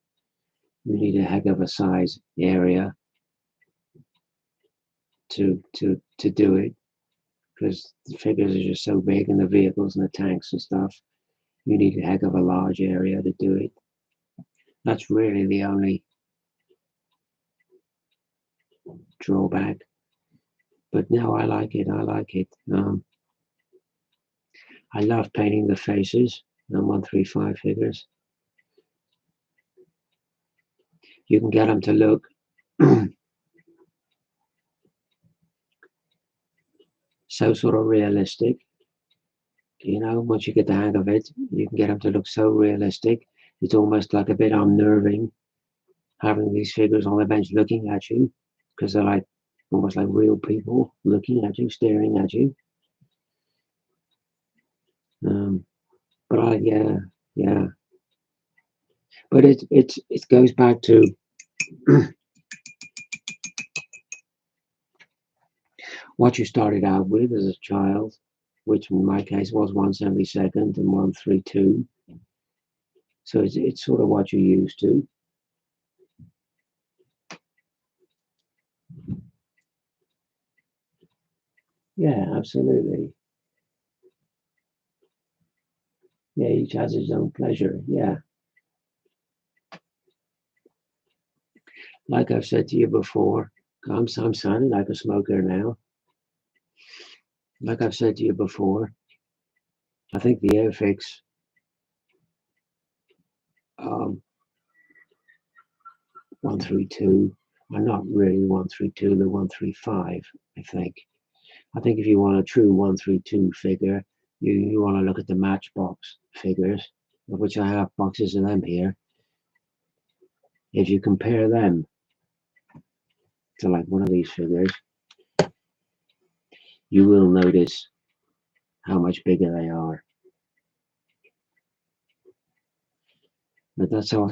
you need a heck of a size area to do it. because the figures are just so big, and the vehicles and the tanks and stuff. You need a heck of a large area to do it. That's really the only drawback. But no, I like it. I like it. I love painting the faces on 135 figures. You can get them to look so sort of realistic. You know, once you get the hang of it, you can get them to look so realistic. It's almost like a bit unnerving having these figures on the bench looking at you, because they're like almost like real people looking at you, staring at you. But yeah. But it goes back to what you started out with as a child, which in my case was 1/72 and 132. So it's sort of what you're used to. Yeah, absolutely. Yeah, each has its own pleasure. Yeah. Like I've said to you before, I'm sounding like a smoker now. Like I've said to you before, I think the Airfix 132 are not really 132, they're 135, I think. I think if you want a true 132 figure, you want to look at the Matchbox figures, of which I have boxes of them here. If you compare them to like one of these figures, you will notice how much bigger they are. But that's how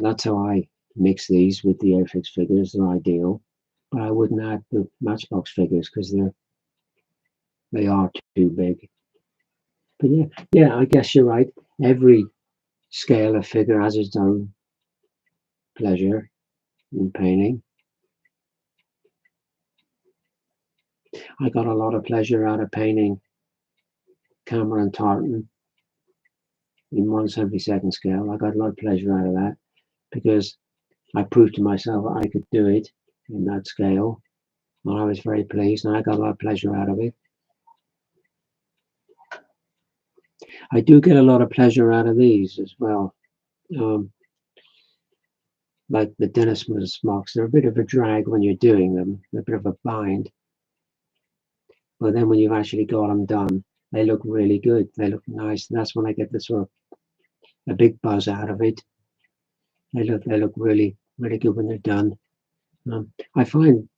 I mix these with the Airfix figures. They're ideal, but I wouldn't add the Matchbox figures because they are too big. But yeah, I guess you're right. Every scale of figure has its own pleasure in painting. I got a lot of pleasure out of painting Cameron Tartan in 1/72 scale. I got a lot of pleasure out of that because I proved to myself I could do it in that scale, and I was very pleased, and I got a lot of pleasure out of it. I do get a lot of pleasure out of these as well. Like the Dennis smocks, they're a bit of a drag when you're doing them, they're a bit of a bind. But then when you've actually got them done, they look really good. They look nice, and that's when I get the sort of a big buzz out of it. They look really good when they're done. I find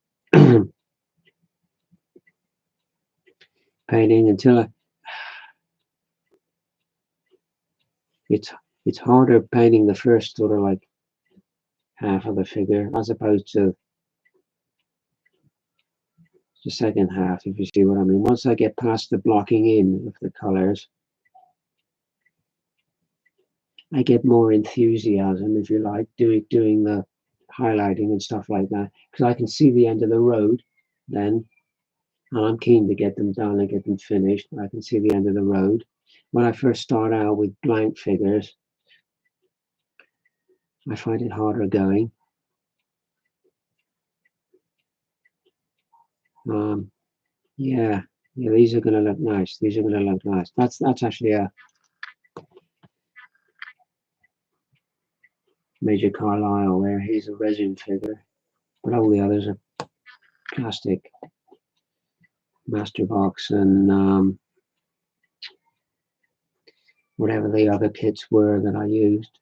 painting it's harder painting the first sort of like half of the figure as opposed to the second half, if you see what I mean. Once I get past the blocking in of the colors, I get more enthusiasm, if you like, doing the highlighting and stuff like that, because I can see the end of the road then, and I'm keen to get them done and get them finished. I can see the end of the road. When I first start out with blank figures, I find it harder going. Yeah, these are going to look nice. These are going to look nice. That's actually a Major Carlisle there. He's a resin figure, but all the others are plastic. Masterbox and whatever the other kits were that I used.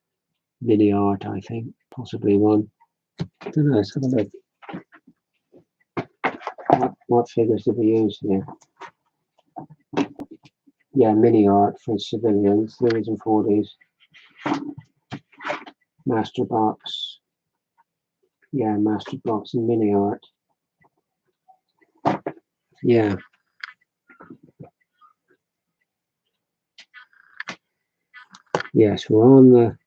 Mini Art, I think, possibly one. I don't know. Let's have a look. What figures did we use here? Yeah, Mini Art for civilians, 30s and 40s. Masterbox. Yeah, Masterbox and Mini Art. Yeah. Yes, we're on the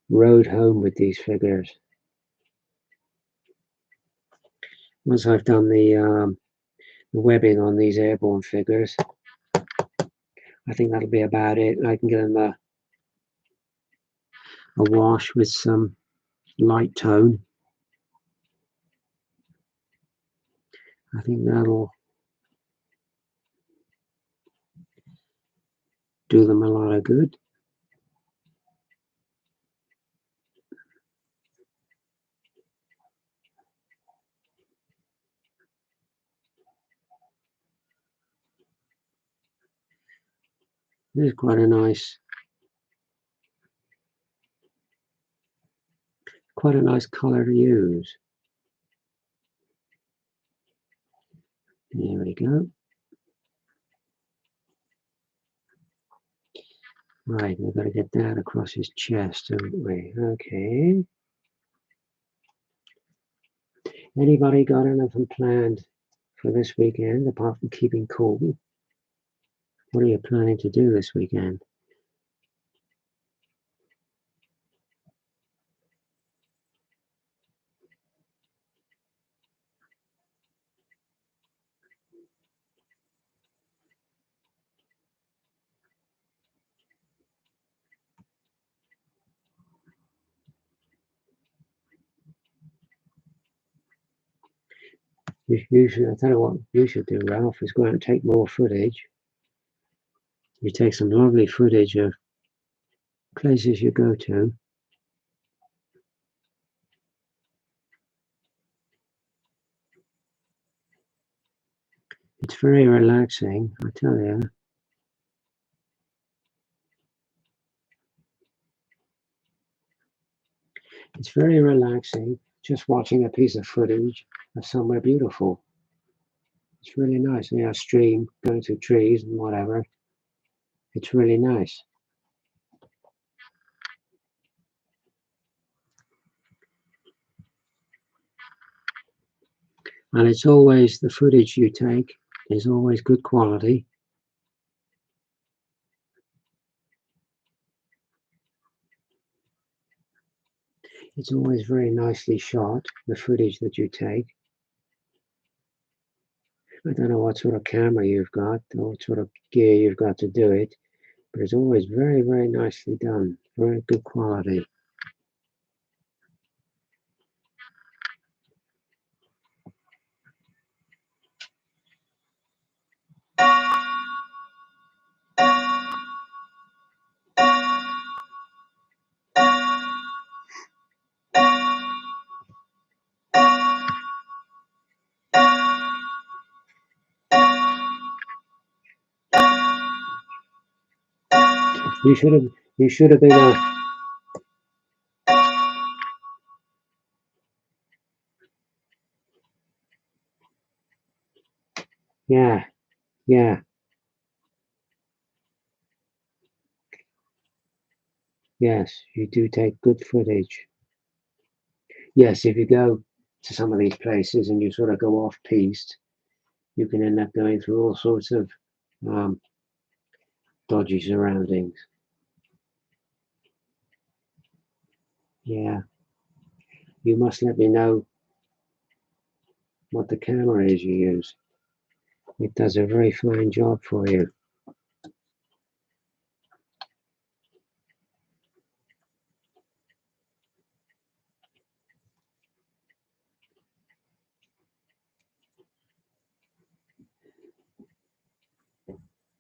road home with these figures. Once I've done the webbing on these airborne figures. I think that'll be about it. I can give them a wash with some light tone. I think that'll do them a lot of good. This is quite a nice color to use. There we go. Right, we've got to get that across his chest, haven't we? Okay. Anybody got anything planned for this weekend apart from keeping cool? What are you planning to do this weekend? You should, I tell you what you should do, Ralph, is go out and take more footage. You take some lovely footage of places you go to. It's very relaxing, I tell you. It's very relaxing just watching a piece of footage of somewhere beautiful. It's really nice. You know, a stream going through trees and whatever. It's really nice. And it's always, the footage you take is always good quality. It's always very nicely shot, the footage that you take. I don't know what sort of camera you've got or what sort of gear you've got to do it, but it's always very, very nicely done. Very good quality. You should have been yeah, yeah. Yes, you do take good footage. Yes, if you go to some of these places and you sort of go off piste, you can end up going through all sorts of dodgy surroundings. Yeah, you must let me know what the camera is you use. It does a very fine job for you.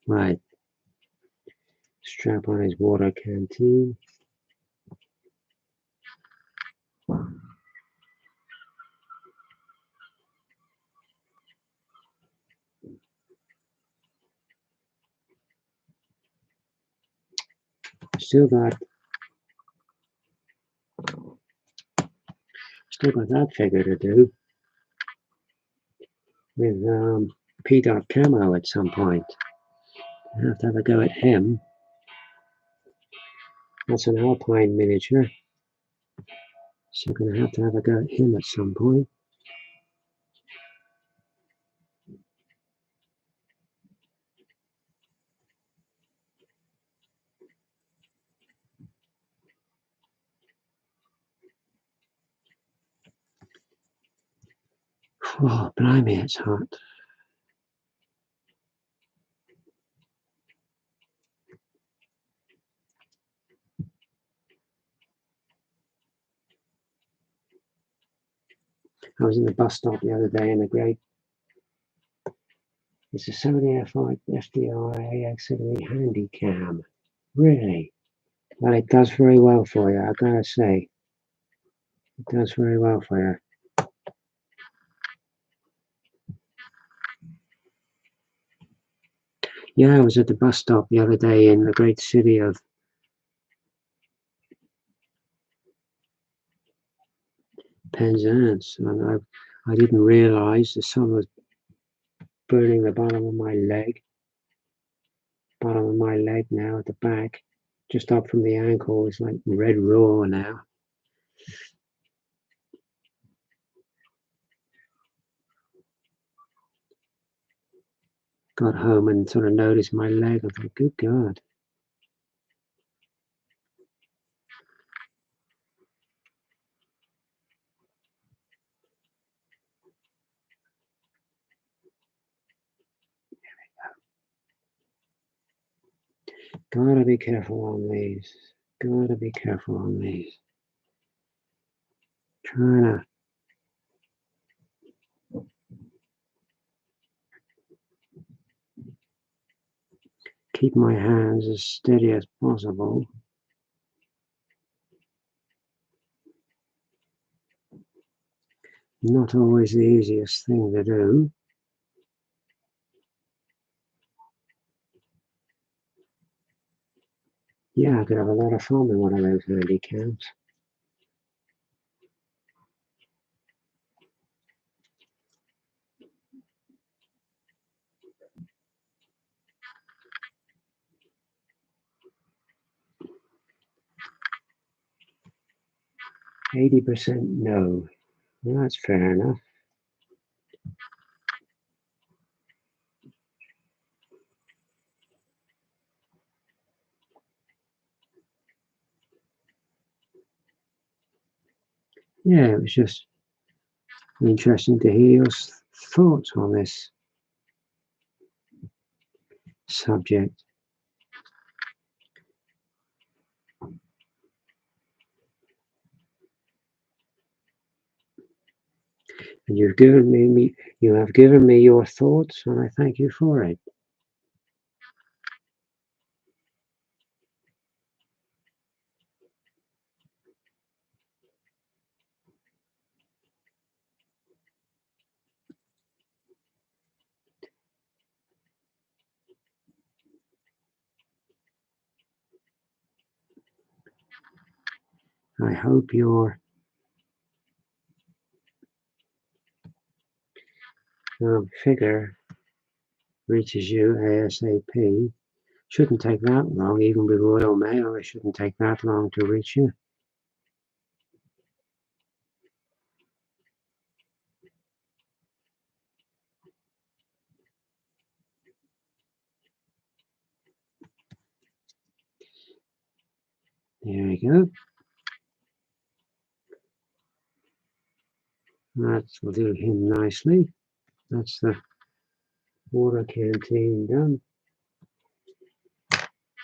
Right. Strap on his water canteen. Still got that figure to do with P. Camo at some point. I have to have a go at him. That's an Alpine miniature. So I'm going to have a go at him at some point. Oh, blimey, it's hot. I was in the bus stop the other day in the great. It's a Sony FDR AX70 Handycam. Really? Well, it does very well for you, I gotta say. It does very well for you. Yeah, I was at the bus stop the other day in the great city of Penzance, and I didn't realize the sun was burning the bottom of my leg now at the back, just up from the ankle. It's like red raw now. Got home and sort of noticed my leg. I thought, good God. Gotta be careful on these. Gotta be careful on these. Trying to keep my hands as steady as possible. Not always the easiest thing to do. Yeah, I could have a lot of fun in one of those Handycams. %, no. Well, that's fair enough. Yeah, it was just interesting to hear your thoughts on this subject. And you have given me your thoughts, and I thank you for it. I hope your figure reaches you ASAP. Shouldn't take that long, even with Royal Mail. It shouldn't take that long to reach you. There we go. That will do him nicely. That's the water canteen done.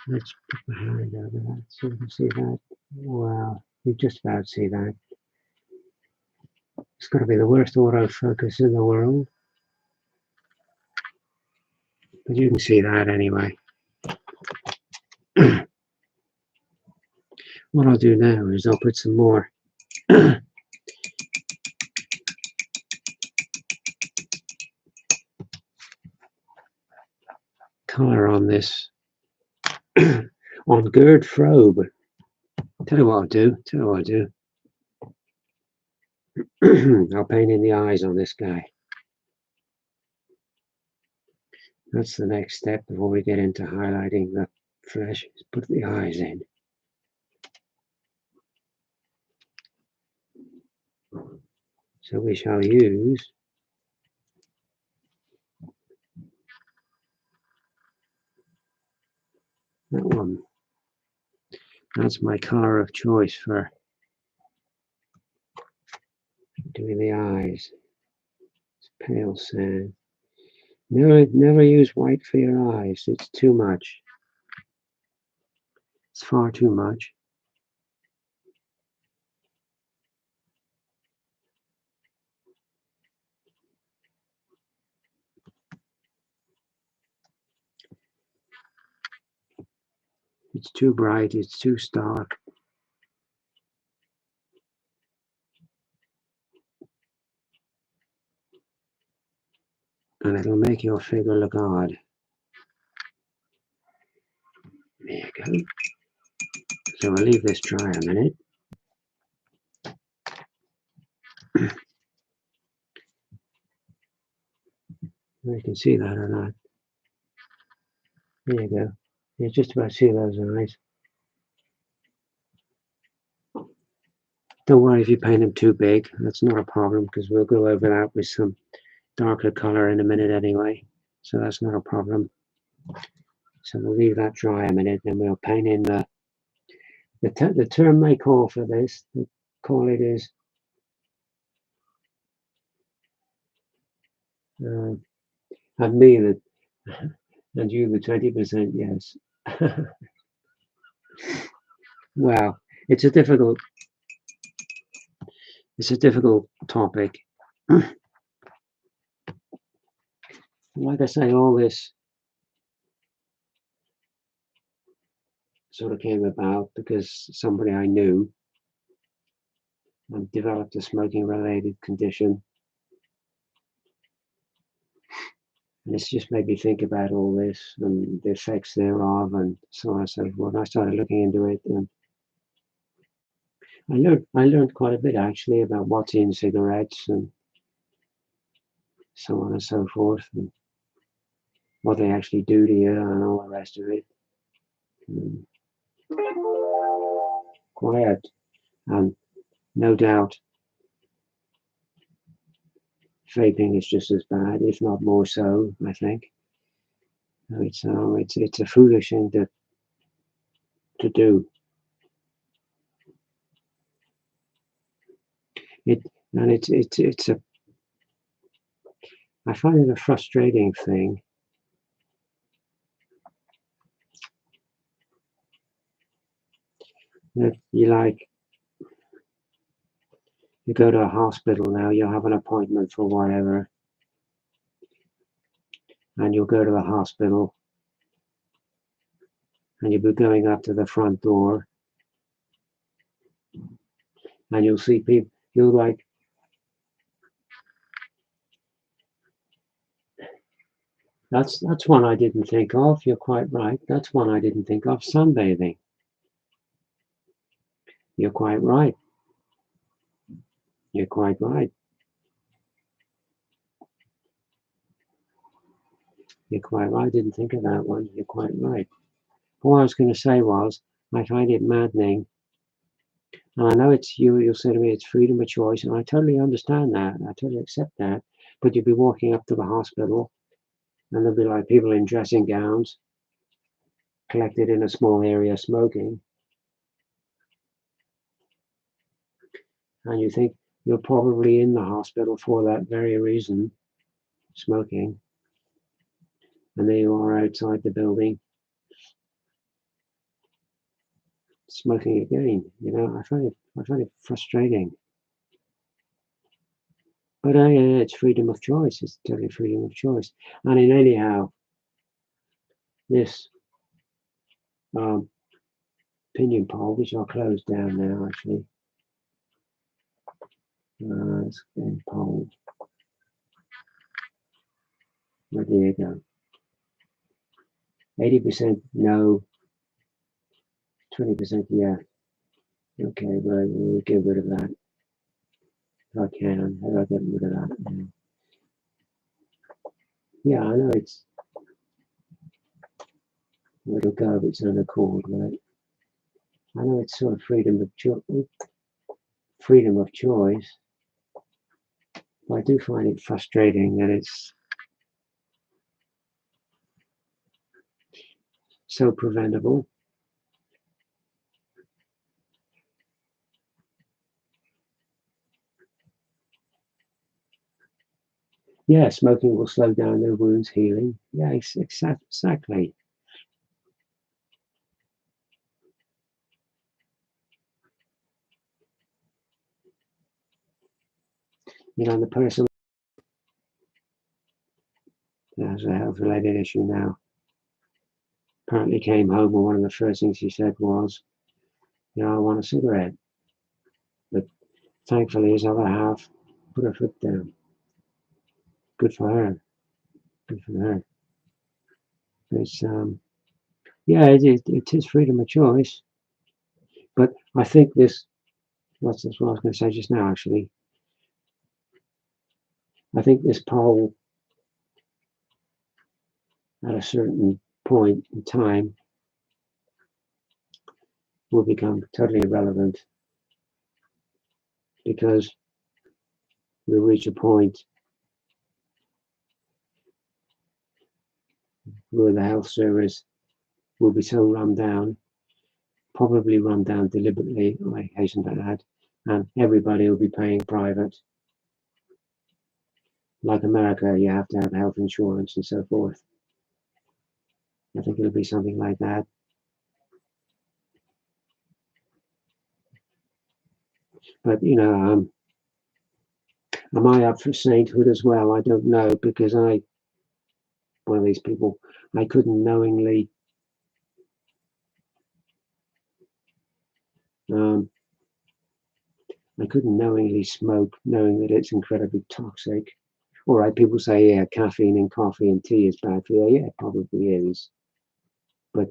Let's put my hand over that so you can see that. Wow, you just about see that. It's got to be the worst autofocus in the world. But you can see that anyway. What I'll do now is I'll put some more color on this on Gerd Frobe. Tell you what I'll do. I'll paint in the eyes on this guy. That's the next step before we get into highlighting the flesh. Is put the eyes in. So we shall use that one. That's my color of choice for doing the eyes. It's pale sand. Never use white for your eyes. It's too much. It's far too much. it's too bright, it's too stark. And it'll make your figure look odd. There you go. So we'll leave this dry a minute. You can see that or not. There you go. You just about see those eyes. Don't worry if you paint them too big. That's not a problem because we'll go over that with some darker color in a minute anyway. So that's not a problem. So we'll leave that dry a minute, then we'll paint in the term they call for this, they call it is and me and you the 20% yes. Well, it's a difficult topic. Like I say, all this sort of came about because somebody I knew developed a smoking related condition. And it's just made me think about all this and the effects thereof and so on and so forth. I started looking into it and I learned quite a bit actually about what's in cigarettes and so on and so forth, and what they actually do to you and all the rest of it. Quiet, and no doubt vaping is just as bad, if not more so. I think it's a foolish thing to do. I find it a frustrating thing. That you go to a hospital now, you'll have an appointment for whatever, and you'll go to the hospital, and you'll be going up to the front door, and you'll see people, you'll like, that's one I didn't think of. You're quite right. That's one I didn't think of. Sunbathing. You're quite right. You're quite right. You're quite right. I didn't think of that one. You're quite right. What I was going to say was, I find it maddening. And I know it's you'll say to me, it's freedom of choice. And I totally understand that. I totally accept that. But you'll be walking up to the hospital and there'll be like people in dressing gowns collected in a small area smoking. And you think you're probably in the hospital for that very reason, smoking. And there you are outside the building, smoking again. I find it frustrating. But it's freedom of choice. It's totally freedom of choice. And in anyhow, this opinion poll, which I'll close down now actually. It's getting polled. Where do you go? 80% no, 20% yeah. Okay, well, we'll get rid of that. If I can, how do I get rid of that? Yeah, I know it's it'll go of its own accord, right? I know it's sort of freedom of choice. But I do find it frustrating that it's so preventable. Yeah, smoking will slow down their wounds healing. Yeah, exactly. The person has a health-related issue now apparently came home and one of the first things she said was, you know, I want a cigarette. But thankfully his other half put her foot down. Good for her. Good for her. It's yeah, it is freedom of choice. But I think this, that's what I was going to say just now, actually. I think this poll, at a certain point in time, will become totally irrelevant because we'll reach a point where the health service will be so run down, probably run down deliberately, I hasten to add, and everybody will be paying private. Like America, you have to have health insurance and so forth. I think it'll be something like that. But, you know, am I up for sainthood as well? I don't know, because one of these people, I couldn't knowingly smoke, knowing that it's incredibly toxic. All right, people say, yeah, caffeine in coffee and tea is bad for you. Yeah, it probably is. But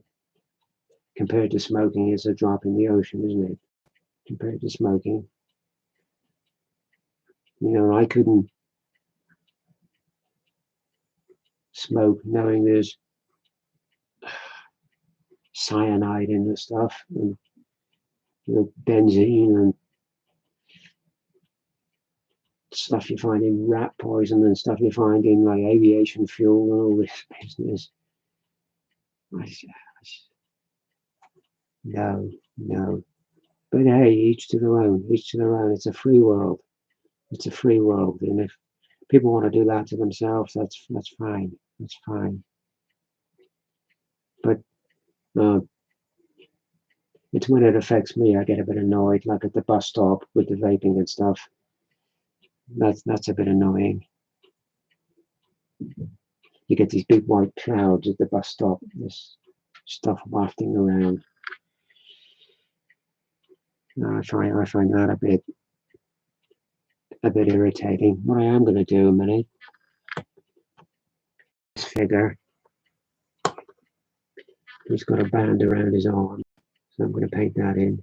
compared to smoking, it's a drop in the ocean, isn't it? Compared to smoking. You know, I couldn't smoke knowing there's cyanide in the stuff, and you know, benzene and stuff you find in rat poison and stuff you find in like aviation fuel and all this business. No. But hey, each to their own. Each to their own. It's a free world. It's a free world, and if people want to do that to themselves, that's fine. That's fine. But it's when it affects me, I get a bit annoyed. Like at the bus stop with the vaping and stuff. That's a bit annoying. You get these big white clouds at the bus stop. This stuff wafting around. I find that a bit irritating. What I am going to do a minute. This figure. He's got a band around his arm, so I'm going to paint that in.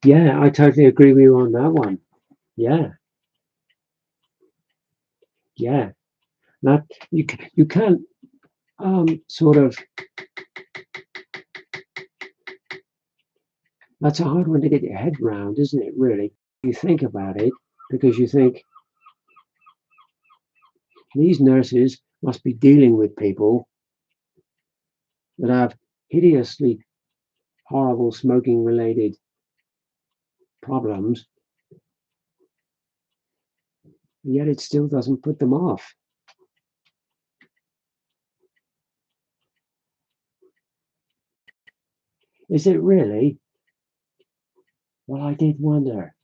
Yeah, I totally agree with you on that one. Yeah. That you can't sort of. That's a hard one to get your head around, isn't it? Really, you think about it, because you think these nurses must be dealing with people that have hideously horrible smoking-related problems, yet it still doesn't put them off. Is it really? Well, I did wonder.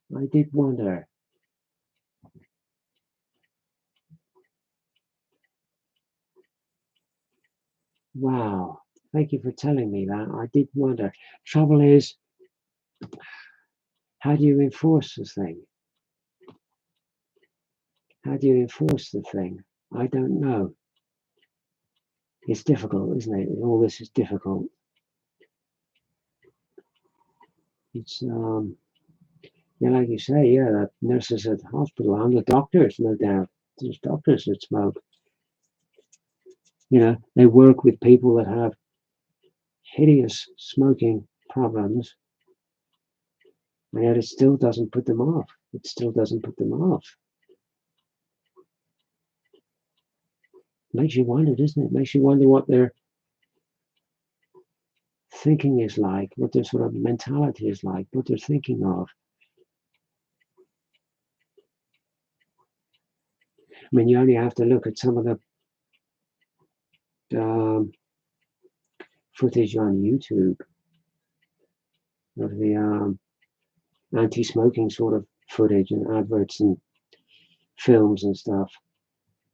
Wow. Thank you for telling me that. I did wonder. Trouble is, how do you enforce the thing? How do you enforce the thing? I don't know. It's difficult, isn't it? All this is difficult. It's yeah, like you say, yeah, the nurses at the hospital and the doctors, no doubt. There's doctors that smoke. You know, they work with people that have hideous smoking problems, and yet it still doesn't put them off. It still doesn't put them off. Makes you wonder, doesn't it? Makes you wonder what their thinking is like, what their sort of mentality is like, what they're thinking of. I mean, you only have to look at some of the footage on YouTube of the anti-smoking sort of footage and adverts and films and stuff,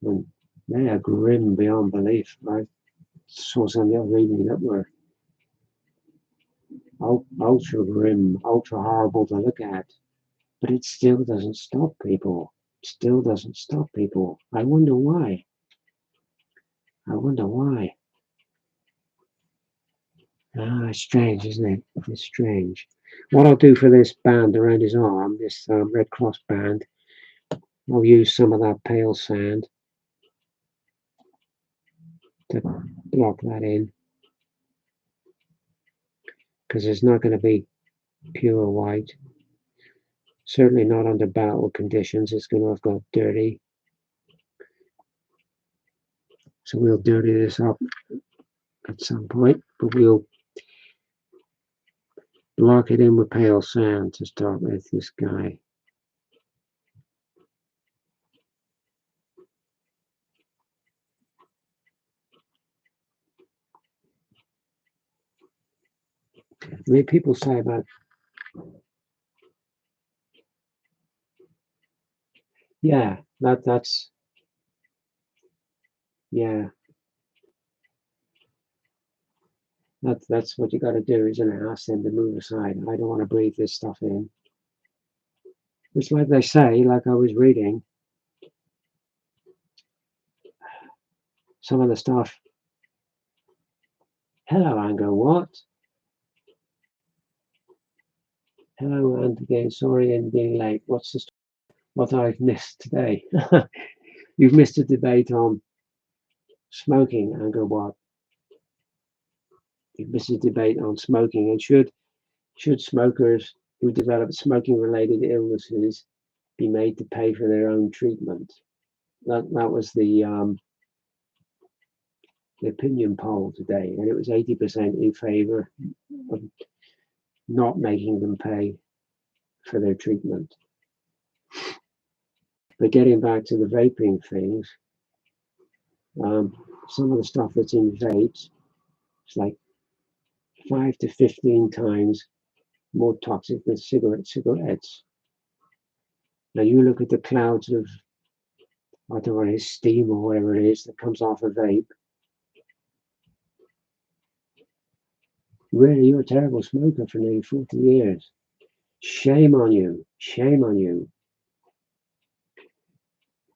and they are grim beyond belief. I saw some the other evening that were ultra grim, ultra horrible to look at, but it still doesn't stop people. Still doesn't stop people. I wonder why. I wonder why. Ah, it's strange, isn't it? It's strange. What I'll do for this band around his arm, this Red Cross band, I'll use some of that pale sand to block that in, because it's not going to be pure white. Certainly not under battle conditions. It's going to have got dirty. So we'll dirty this up at some point, but we'll block it in with pale sand to start with this guy. I mean, people say about, yeah, that's, yeah, that's what you got to do, isn't it? Ask them to move aside. I don't want to breathe this stuff in. It's like they say, like I was reading, some of the stuff. Hello, Ango, what? Hello, and again, sorry in being late. What's the what I've missed today? You've missed a debate on smoking, Ango, what? You've missed a debate on smoking, and should smokers who develop smoking-related illnesses be made to pay for their own treatment? That was the opinion poll today, and it was 80% in favor of not making them pay for their treatment. But getting back to the vaping things, some of the stuff that's in vapes, it's like 5 to 15 times more toxic than cigarettes. Now you look at the clouds of, I don't know what it is, steam or whatever it is that comes off a vape. Really, you're a terrible smoker for nearly 40 years. Shame on you. Shame on you.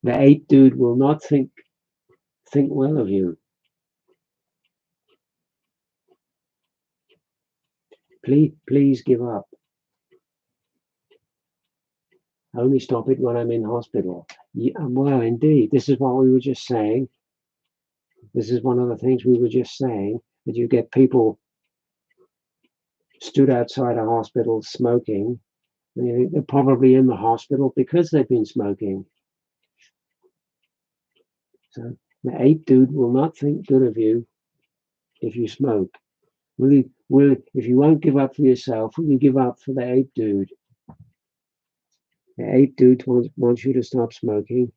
The ape dude will not think well of you. Please give up. Only stop it when I'm in hospital. Yeah, well, indeed, this is what we were just saying. This is one of the things we were just saying, that you get people stood outside a hospital smoking, and you think they're probably in the hospital because they've been smoking. So the ape dude will not think good of you if you smoke. If you won't give up for yourself, will you give up for the ape dude? The ape dude wants you to stop smoking.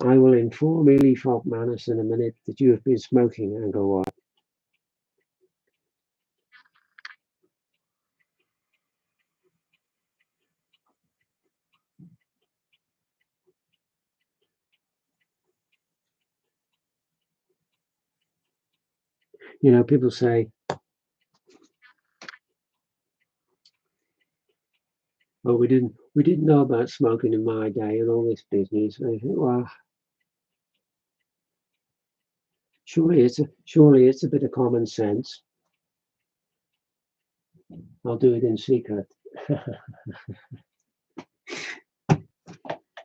I will inform Ely Falkmanis in a minute that you have been smoking, and go on. You know, people say, "Oh, we didn't know about smoking in my day and all this business." And I think, well, surely it's a bit of common sense. I'll do it in secret.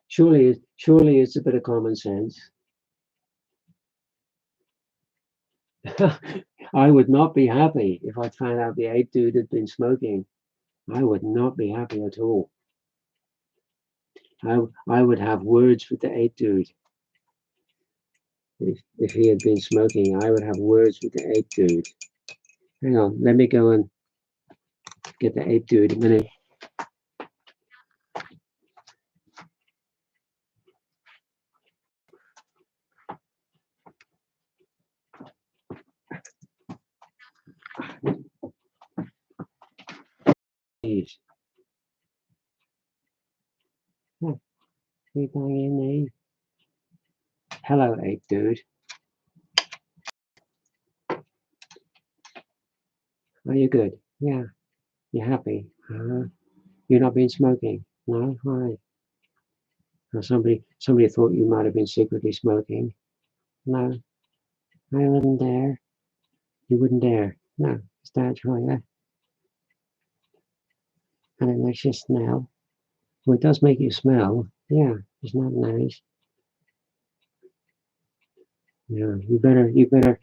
surely it's a bit of common sense. I would not be happy if I'd found out the ape dude had been smoking. I would not be happy at all. I would have words with the ape dude. If he had been smoking, I would have words with the ape dude. Hang on, let me go and get the ape dude a minute. Please. Sweet banging knee. Hello, ape dude. Are you good? Yeah. You happy? You're not been smoking? No? Why? Or somebody thought you might have been secretly smoking. No, I wouldn't dare. You wouldn't dare. No, it's that for you. And it makes you smell. Well, it does make you smell. Yeah, it's not nice. Yeah, you better.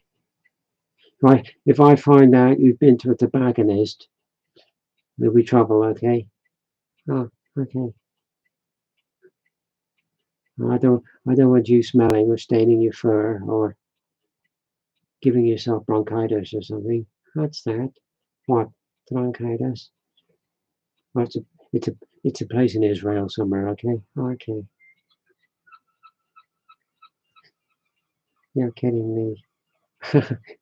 Right, if I find out you've been to a tobacconist, there'll be trouble, okay? Oh, okay. I don't want you smelling or staining your fur or giving yourself bronchitis or something. What's that? What? Bronchitis? Well, it's a, it's a place in Israel somewhere, okay? Okay. You're kidding me.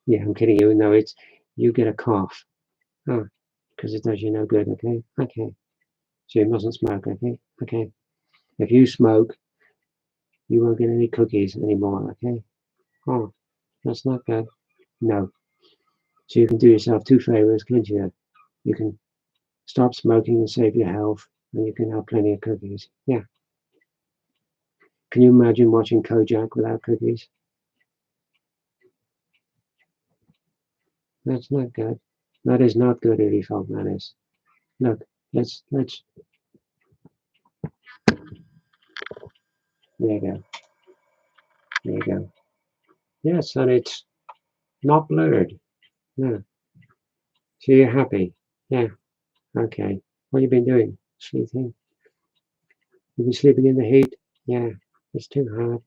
Yeah, I'm kidding you. No, it's, you get a cough. Oh, because it does you no good, okay? Okay. So you mustn't smoke, okay? Okay. If you smoke, you won't get any cookies anymore, okay? Oh, that's not good. No. So you can do yourself two favors, can't you? You can stop smoking and save your health, and you can have plenty of cookies. Yeah. Can you imagine watching Kojak without cookies? That's not good. That is not good, Edie Folk, that is. Look, let's, there you go. There you go. Yes, and it's not blurred. Yeah. So you're happy? Yeah. Okay. What have you been doing? Sleeping? You've been sleeping in the heat? Yeah. It's too hot.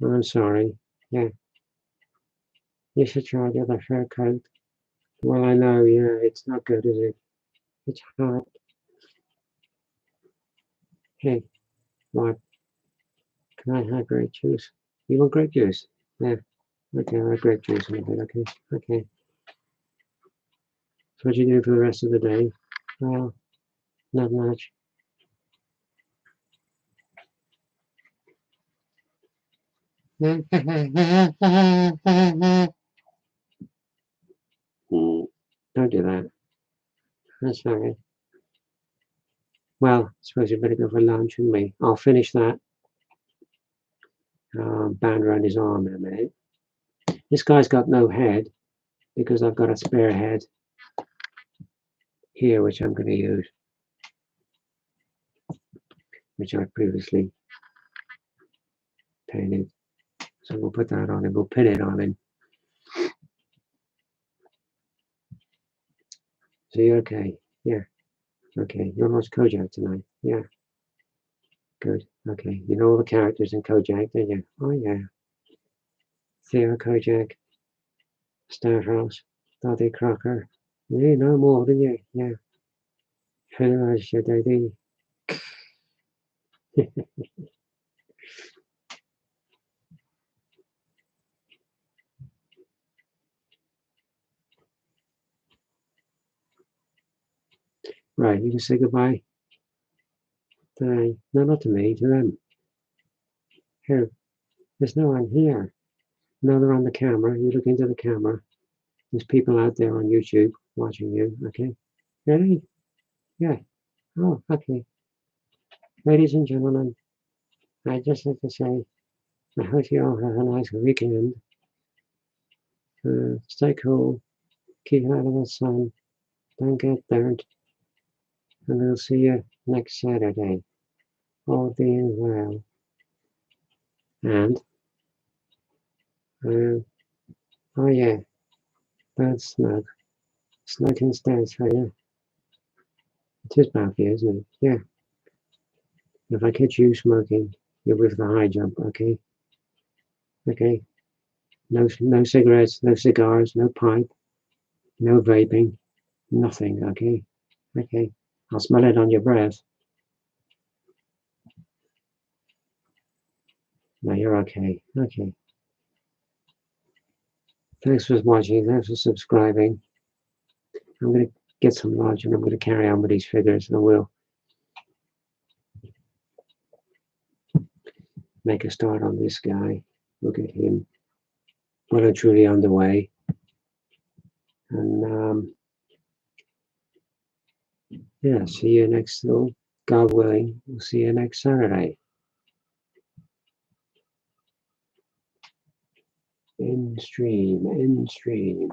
Oh, I'm sorry. Yeah. You should try the other fur coat. Well, I know. Yeah. It's not good, is it? It's hot. Hey, what? Can I have grape juice? You want grape juice? Yeah. Okay, I'll have grape juice in a bit. Okay. Okay. So what you doing for the rest of the day? Well, not much. Don't do that. That's sorry. Well, I suppose you better go for lunch with me. I'll finish that band around his arm in a minute. This guy's got no head because I've got a spare head here, which I'm going to use, which I previously painted. So we'll put that on him. We'll pin it on him. So you're okay? Yeah. Okay. You're watching Kojak tonight? Yeah. Good. Okay. You know all the characters in Kojak, don't you? Oh, yeah. Theo Kojak, Starhouse, Dottie Crocker. You know more, didn't you? Yeah. Hello, Shadadi. Right, you can say goodbye. No, not to me, to them. Here, there's no one here. No, they're on the camera. You look into the camera. There's people out there on YouTube watching you, okay? Really? Yeah. Oh, okay. Ladies and gentlemen, I just have to say, I hope you all have a nice weekend. Stay cool. Keep out of the sun. Don't get burnt. And we'll see you next Saturday. All being well. And, oh yeah, bad snug. Smoking stands for you. It is bad for you, isn't it? Yeah. If I catch you smoking, you're with the high jump, okay? Okay. No cigarettes, no cigars, no pipe, no vaping, nothing, okay? Okay. I'll smell it on your breath. No, you're okay. Okay. Thanks for watching. Thanks for subscribing. I'm going to get some lunch and I'm going to carry on with these figures and we'll make a start on this guy. Look at him. Well and truly underway. And yeah, see you next, God willing, we'll see you next Saturday. In stream.